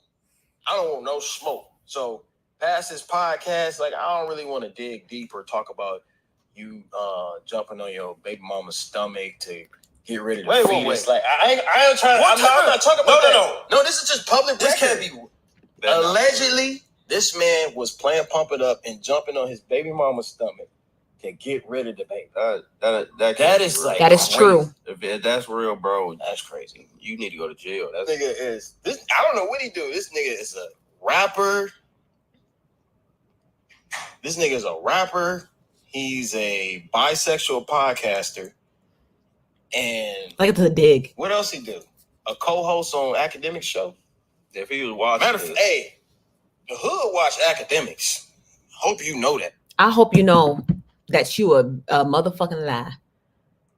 S2: I don't want no smoke. So past this podcast, like I don't really want to dig deep or talk about you jumping on your baby mama's stomach to get rid of the fetus. Like I ain't trying. I'm not talking about that. No, this is just public. This can't be. Allegedly, this man was playing Pump It Up and jumping on his baby mama's stomach to get rid of the baby. That is like
S1: that is true.
S3: If that's real, bro,
S2: that's crazy.
S3: You need to go to jail.
S2: This nigga is this. I don't know what he do. This nigga is a rapper. This nigga is a rapper. He's a bisexual podcaster. And
S1: like the dig.
S2: What else he do? A co-host on academic show.
S3: If he was watching,
S2: hey, the hood watch academics. Hope you know that.
S1: I hope you know that you a motherfucking lie.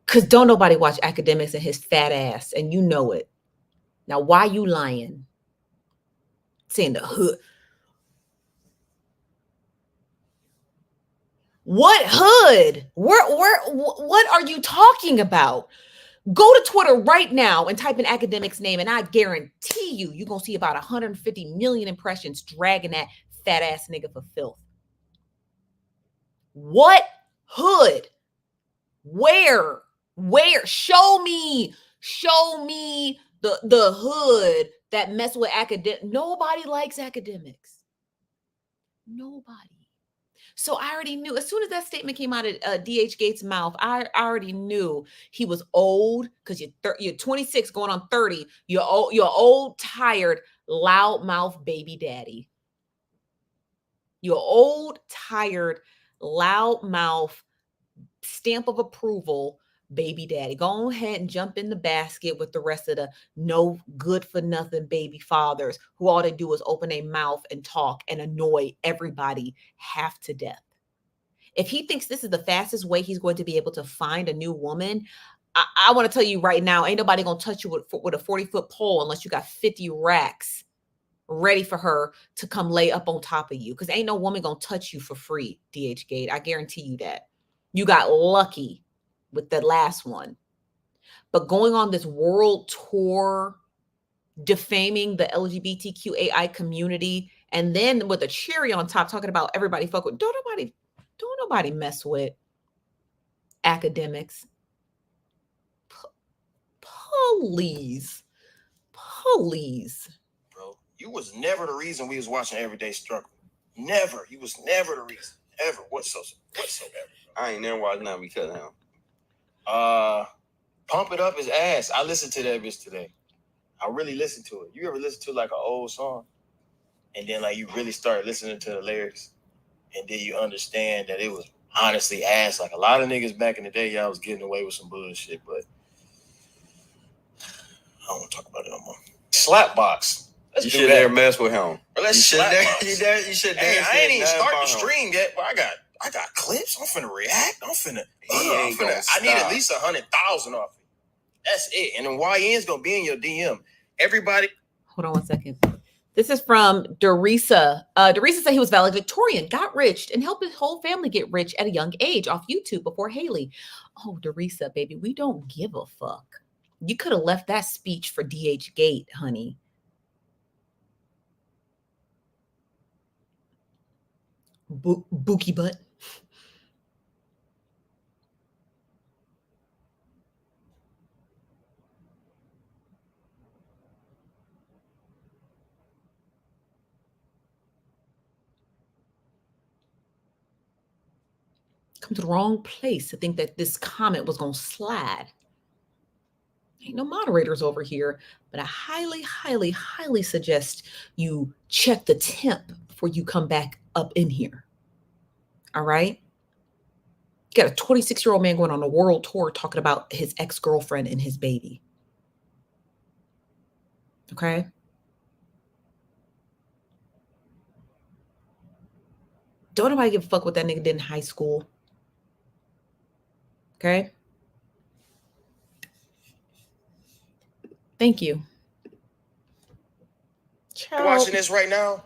S1: Cause don't nobody watch academics and his fat ass, and you know it. Now why you lying? Saying the hood. What hood? What are you talking about? Go to Twitter right now and type in academic's name, and I guarantee you're going to see about 150 million impressions dragging that fat ass nigga for filth. What hood? Where? Show me the hood that mess with academic. Nobody likes academics. Nobody. So I already knew as soon as that statement came out of DH Gates' mouth, I already knew he was old because you're 26 going on 30. You're old, tired, loudmouth baby daddy. You're old, tired, loudmouth stamp of approval baby daddy. Go ahead and jump in the basket with the rest of the no good for nothing baby fathers who all they do is open their mouth and talk and annoy everybody half to death. If he thinks this is the fastest way he's going to be able to find a new woman, I want to tell you right now, ain't nobody going to touch you with a 40-foot pole unless you got 50 racks ready for her to come lay up on top of you. Because ain't no woman going to touch you for free, DH Gate. I guarantee you that. You got lucky with the last one. But going on this world tour, defaming the LGBTQAI community, and then with a cherry on top, talking about everybody fuck with, don't nobody mess with academics. Please.
S2: Bro, you was never the reason we was watching Everyday Struggle. Never. You was never the reason. Ever. Whatsoever.
S3: I ain't never watched nothing because of him.
S2: Pump It Up is ass. I listened to that bitch today. I really listened to it. You ever listen to like an old song and then like you really start listening to the lyrics and then you understand that it was honestly ass. Like a lot of niggas back in the day, y'all was getting away with some bullshit, but I don't want to talk about it no more. Slapbox.
S3: You should never mess with him.
S2: You should. Hey, I ain't even start the stream yet, but I got clips. I'm finna react. I need at least 100,000 off it. That's it. And then YN's gonna be in your DM. Everybody.
S1: Hold on 1 second. This is from Dorisa. Dorisa said he was valedictorian, got rich, and helped his whole family get rich at a young age off YouTube before Haley. Oh, Dorisa, baby, we don't give a fuck. You could have left that speech for DH Gate, honey. Bookie butt. Come to the wrong place to think that this comment was going to slide. Ain't no moderators over here, but I highly suggest you check the temp before you come back up in here. All right? You got a 26-year-old man going on a world tour talking about his ex-girlfriend and his baby. Okay? Don't nobody give a fuck what that nigga did in high school. Okay? Thank you.
S2: You're watching this right now.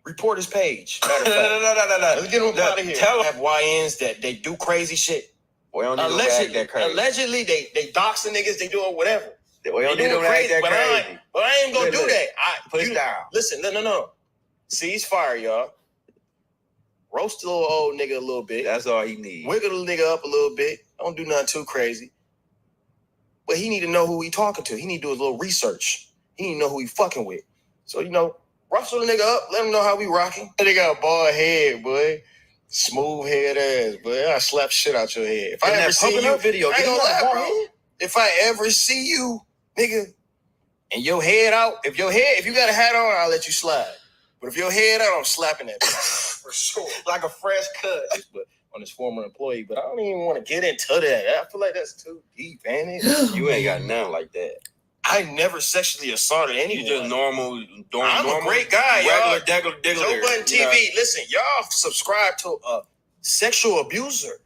S2: Report his page. Matter of fact.
S3: No.
S2: Let's get him out of here. Tell have YNs that they do crazy shit.
S3: We don't need to act that crazy.
S2: Allegedly, they doxing niggas, they doing whatever.
S3: We don't need to act that crazy.
S2: But I ain't gonna do that.
S3: Push down.
S2: Listen, no. Ceasefire, y'all. Roast the little old nigga a little bit.
S3: That's all he needs.
S2: Wiggle the nigga up a little bit. Don't do nothing too crazy. But he need to know who he talking to. He need to do a little research. He need to know who he fucking with. So, rustle the nigga up. Let him know how we rocking. That nigga got a bald head, boy. Smooth head ass, boy. I slap shit out your head. If I ever see you,
S3: video,
S2: I ain't gonna lie, bro. If I ever see you, nigga, and your head out, if you got a hat on, I'll let you slide. But if your head out, I'm slapping that bitch. For sure. Like a fresh cut. But on his former employee, but I don't even want to get into that. I feel like that's too deep, man.
S3: You ain't got nothing like that.
S2: I never sexually assaulted anyone.
S3: You just normal.
S2: I'm a great guy, y'all.
S3: Regular,
S2: Joe Budden TV. Listen, y'all subscribe to a sexual abuser.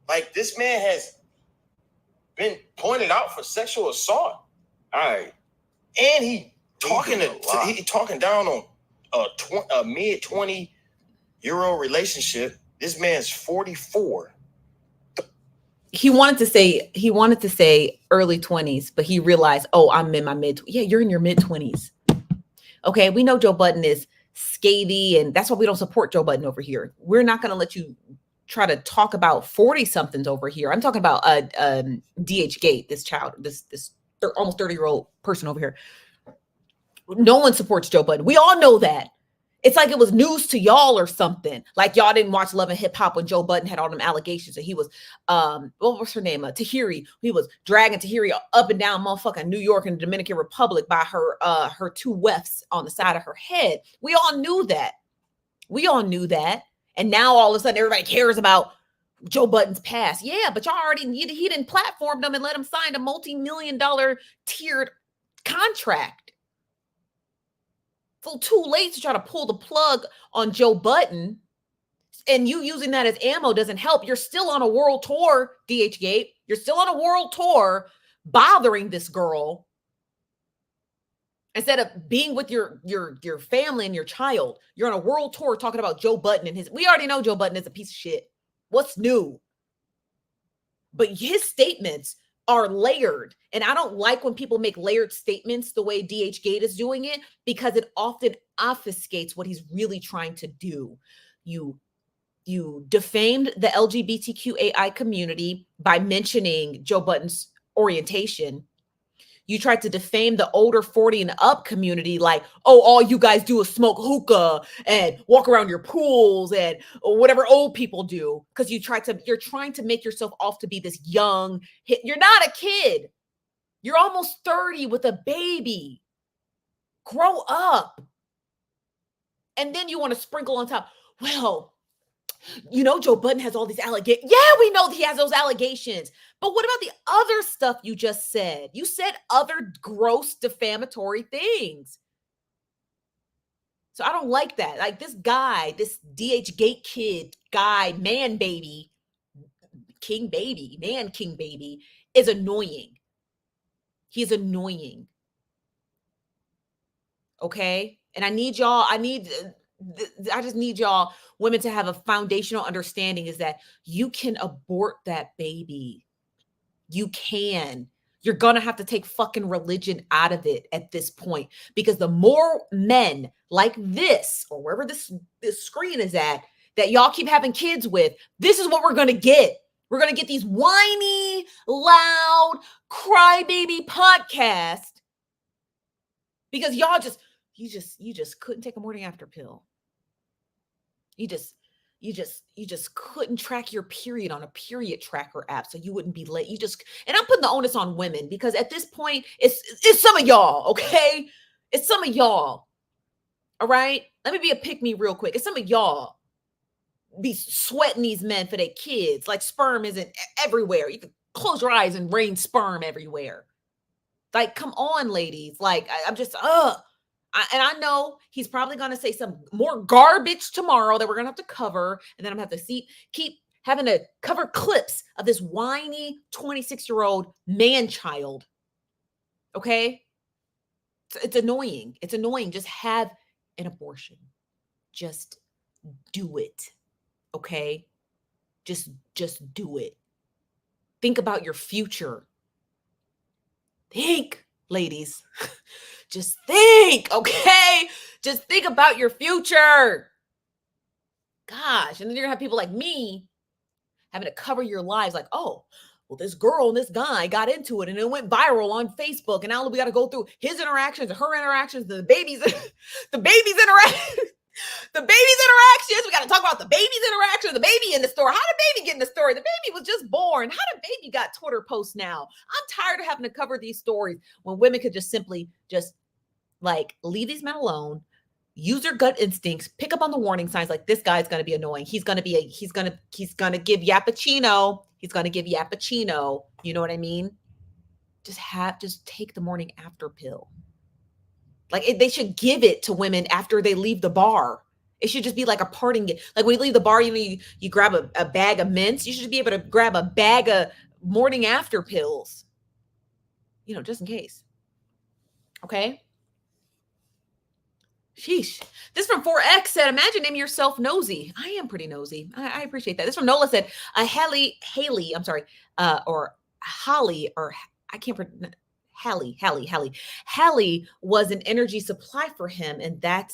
S2: Like, this man has been pointed out for sexual assault.
S3: All right.
S2: And he talking down on a mid-20-year-old relationship. This man's 44.
S1: He wanted to say early 20s, but he realized, I'm in my mid. Yeah, you're in your mid 20s. Okay, we know Joe Budden is scathing, and that's why we don't support Joe Budden over here. We're not going to let you try to talk about 40 somethings over here. I'm talking about DH Gate, this child, this almost 30-year-old person over here. No one supports Joe Budden. We all know that. It's like it was news to y'all or something. Like y'all didn't watch Love and Hip Hop when Joe Budden had all them allegations and he was, what was her name? Tahiri. He was dragging Tahiri up and down motherfucking New York and the Dominican Republic by her two wefts on the side of her head. We all knew that. And now all of a sudden everybody cares about Joe Budden's past. Yeah, but y'all he didn't platform them and let him sign a multi-million-dollar tiered contract. So too late to try to pull the plug on Joe Budden, and you using that as ammo doesn't help. You're still on a world tour, DH Gate. You're still on a world tour bothering this girl instead of being with your family and your child. You're on a world tour talking about Joe Budden and we already know Joe Budden is a piece of shit. What's new? But his statements are layered. And I don't like when people make layered statements the way DH Gate is doing it, because it often obfuscates what he's really trying to do. You defamed the LGBTQAI community by mentioning Joe Budden's orientation. You tried to defame the older 40 and up community, like, all you guys do is smoke hookah and walk around your pools and whatever old people do. Because you're trying to make yourself off to be this young hit. You're not a kid. You're almost 30 with a baby. Grow up. And then you want to sprinkle on top, well, Joe Budden has all these allegations. Yeah, we know that he has those allegations. But what about the other stuff you just said? You said other gross defamatory things. So I don't like that. Like this guy, this DH Gate kid guy, man king baby is annoying. He's annoying. Okay? And I just need y'all women to have a foundational understanding is that you can abort that baby. You can. You're going to have to take fucking religion out of it at this point, because the more men like this or wherever this screen is at that y'all keep having kids with, this is what we're going to get. We're going to get these whiny, loud, crybaby podcasts because y'all you just couldn't take a morning after pill. You just couldn't track your period on a period tracker app, so you wouldn't be late. And I'm putting the onus on women because at this point, it's some of y'all, okay? It's some of y'all. All right? Let me be a pick me real quick. It's some of y'all be sweating these men for their kids. Like sperm isn't everywhere. You can close your eyes and rain sperm everywhere. Like, come on, ladies. Like, I'm just, and I know he's probably going to say some more garbage tomorrow that we're going to have to cover. And then I'm going to have to keep having to cover clips of this whiny 26-year-old man-child. Okay? It's annoying. It's annoying. Just have an abortion. Just do it. Okay? Just do it. Think about your future. Think, ladies. Just think, okay? Just think about your future. Gosh, and then you're gonna have people like me having to cover your lives like, oh, well, this girl and this guy got into it and it went viral on Facebook, and now we got to go through his interactions and her interactions, the baby's interactions. The baby's interactions. We got to talk about the baby's interaction, the baby in the story. How did baby get in the story? The baby was just born. How did baby got Twitter posts now? I'm tired of having to cover these stories when women could just simply just like leave these men alone, use your gut instincts, pick up on the warning signs. Like, this guy's going to be annoying. He's going to give Yappuccino. He's going to give Yappuccino. You know what I mean? Just take the morning after pill. Like, they should give it to women after they leave the bar. It should just be like a parting gift. Like, when you leave the bar, you grab a bag of mints. You should be able to grab a bag of morning after pills, just in case. Okay. Sheesh. This from 4X said, imagine naming yourself nosy. I am pretty nosy. I appreciate that. This from Nola said, Halle, or Holly, or I can't pronounce. Halle was an energy supply for him, and that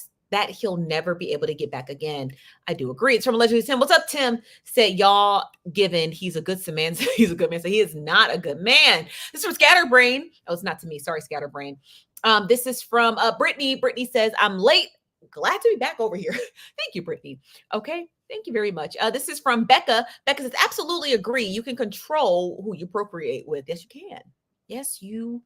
S1: he'll never be able to get back again. I do agree. It's from Allegedly Tim. What's up, Tim? Said, y'all given he's a good man. He's a good man. So he is not a good man. This is from Scatterbrain. Oh, it's not to me. Sorry, Scatterbrain. This is from Brittany. Brittany says, I'm late. Glad to be back over here. Thank you, Brittany. Okay. Thank you very much. This is from Becca. Becca says, absolutely agree. You can control who you procreate with. Yes, you can. Yes, you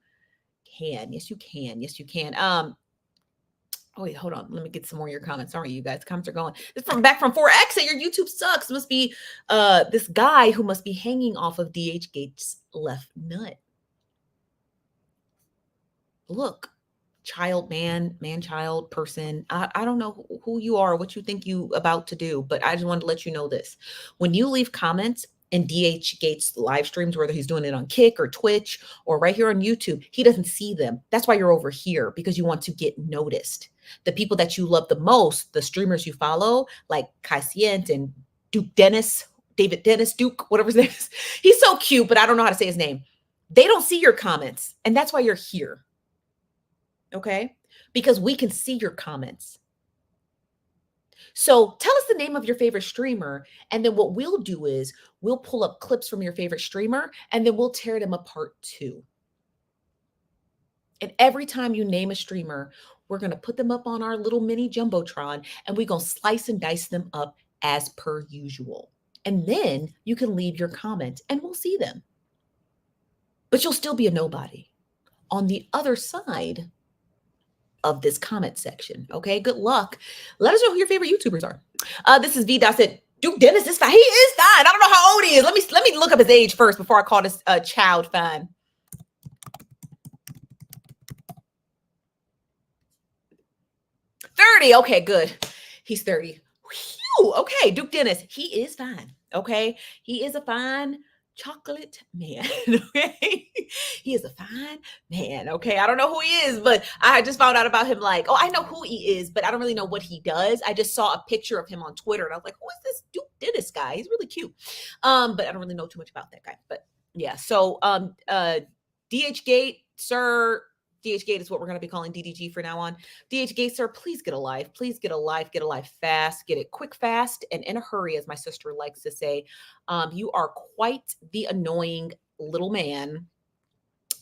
S1: can. Yes, you can. Yes, you can. Oh, wait, hold on. Let me get some more of your comments. Sorry, you guys. Comments are going. This is from 4X. That your YouTube sucks. Must be this guy who must be hanging off of DH Gates' left nut. Look, child, child, person. I don't know who you are, what you think you about to do, but I just wanted to let you know this. When you leave comments in DH Gates live streams, whether he's doing it on Kick or Twitch or right here on YouTube, he doesn't see them. That's why you're over here, because you want to get noticed. The people that you love the most, the streamers you follow, like Kai Sient and David Dennis, Duke, whatever his name is. He's so cute, but I don't know how to say his name. They don't see your comments, and that's why you're here. Okay? Because we can see your comments. So tell us the name of your favorite streamer, and then what we'll do is we'll pull up clips from your favorite streamer, and then we'll tear them apart too. And every time you name a streamer, we're going to put them up on our little mini Jumbotron, and we're going to slice and dice them up as per usual. And then you can leave your comments, and we'll see them. But you'll still be a nobody on the other side of this comment section. Okay, good luck. Let us know who your favorite YouTubers are. This is V. said, Duke Dennis is fine. He is fine. I don't know how old he is. Let me look up his age first before I call this child fine. 30. Okay, good. He's 30. Whew. Okay, Duke Dennis. He is fine. Okay, he is a fine chocolate man. Okay, he is a fine man. Okay, I don't know who he is, but I just found out about him. Like, oh, I know who he is, but I don't really know what he does. I just saw a picture of him on Twitter, and I was like, who is this Duke Dennis guy? He's really cute. But I don't really know too much about that guy. But yeah, so DH Gate, sir. DH Gate is what we're going to be calling DDG for now on. DH Gate, sir, please get a life. Please get a life. Get a life fast. Get it quick, fast, and in a hurry, as my sister likes to say. You are quite the annoying little man,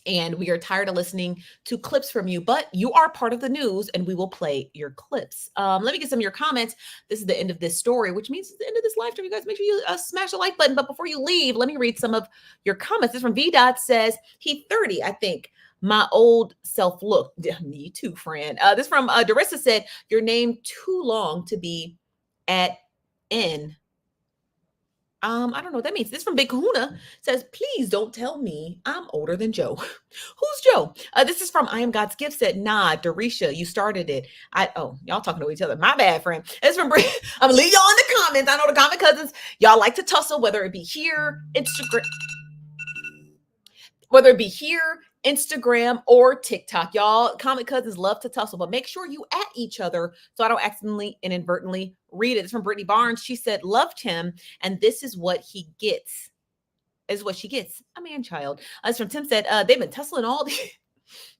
S1: and we are tired of listening to clips from you, but you are part of the news, and we will play your clips. Let me get some of your comments. This is the end of this story, which means it's the end of this live stream. You guys, make sure you smash the like button. But before you leave, let me read some of your comments. This from V. Says, he 30, I think. My old self look. Yeah, me too, friend. This from Darissa said, your name too long to be at N. I don't know what that means. This from Big Kahuna says, please don't tell me I'm older than Joe. Who's Joe? This is from I Am God's Gift said, nah, Darisha, you started it. Y'all talking to each other. My bad, friend. It's from I'm gonna leave y'all in the comments. I know the comment cousins, y'all like to tussle, whether it be here, Instagram, Instagram or TikTok. Y'all, comic cousins love to tussle, but make sure you at each other so I don't accidentally and inadvertently read it. It's from Brittany Barnes. She said, loved him, and this is what he gets. Is what she gets. A man child. As from Tim said, they've been tussling all the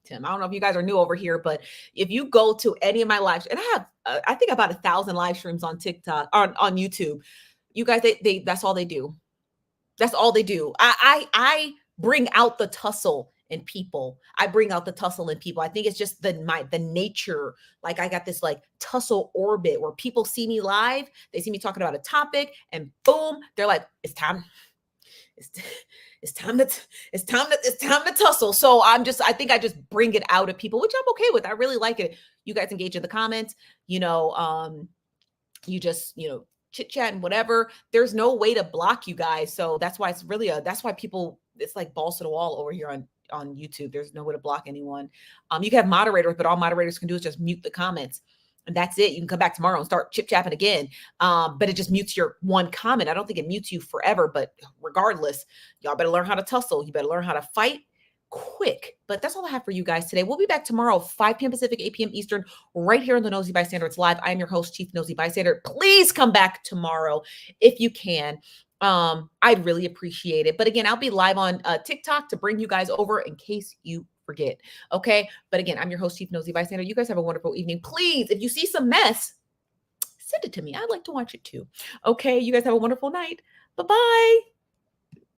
S1: Tim, I don't know if you guys are new over here, but if you go to any of my lives, and I have, I think about 1,000 live streams on TikTok, on YouTube. You guys, they that's all they do. That's all they do. I bring out the tussle in people. I bring out the tussle in people. I think it's just the nature. Like I got this like tussle orbit where people see me live, they see me talking about a topic, and boom, they're like, it's time. It's time to tussle. So I think I just bring it out of people, which I'm okay with. I really like it. You guys engage in the comments, you just, chit chat and whatever. There's no way to block you guys. So that's why that's why people, it's like balls to the wall over here on YouTube. There's no way to block anyone. You can have moderators, but all moderators can do is just mute the comments. And that's it. You can come back tomorrow and start chip-chapping again. But it just mutes your one comment. I don't think it mutes you forever, but regardless, y'all better learn how to tussle. You better learn how to fight quick. But that's all I have for you guys today. We'll be back tomorrow, 5 p.m. Pacific, 8 p.m. Eastern, right here on the Nosy Bystander. It's live. I'm your host, Chief Nosy Bystander. Please come back tomorrow if you can. I'd really appreciate it. But again, I'll be live on TikTok to bring you guys over in case you forget. Okay. But again, I'm your host, Chief Nosy Bystander. You guys have a wonderful evening. Please, if you see some mess, send it to me. I'd like to watch it too. Okay. You guys have a wonderful night. Bye-bye.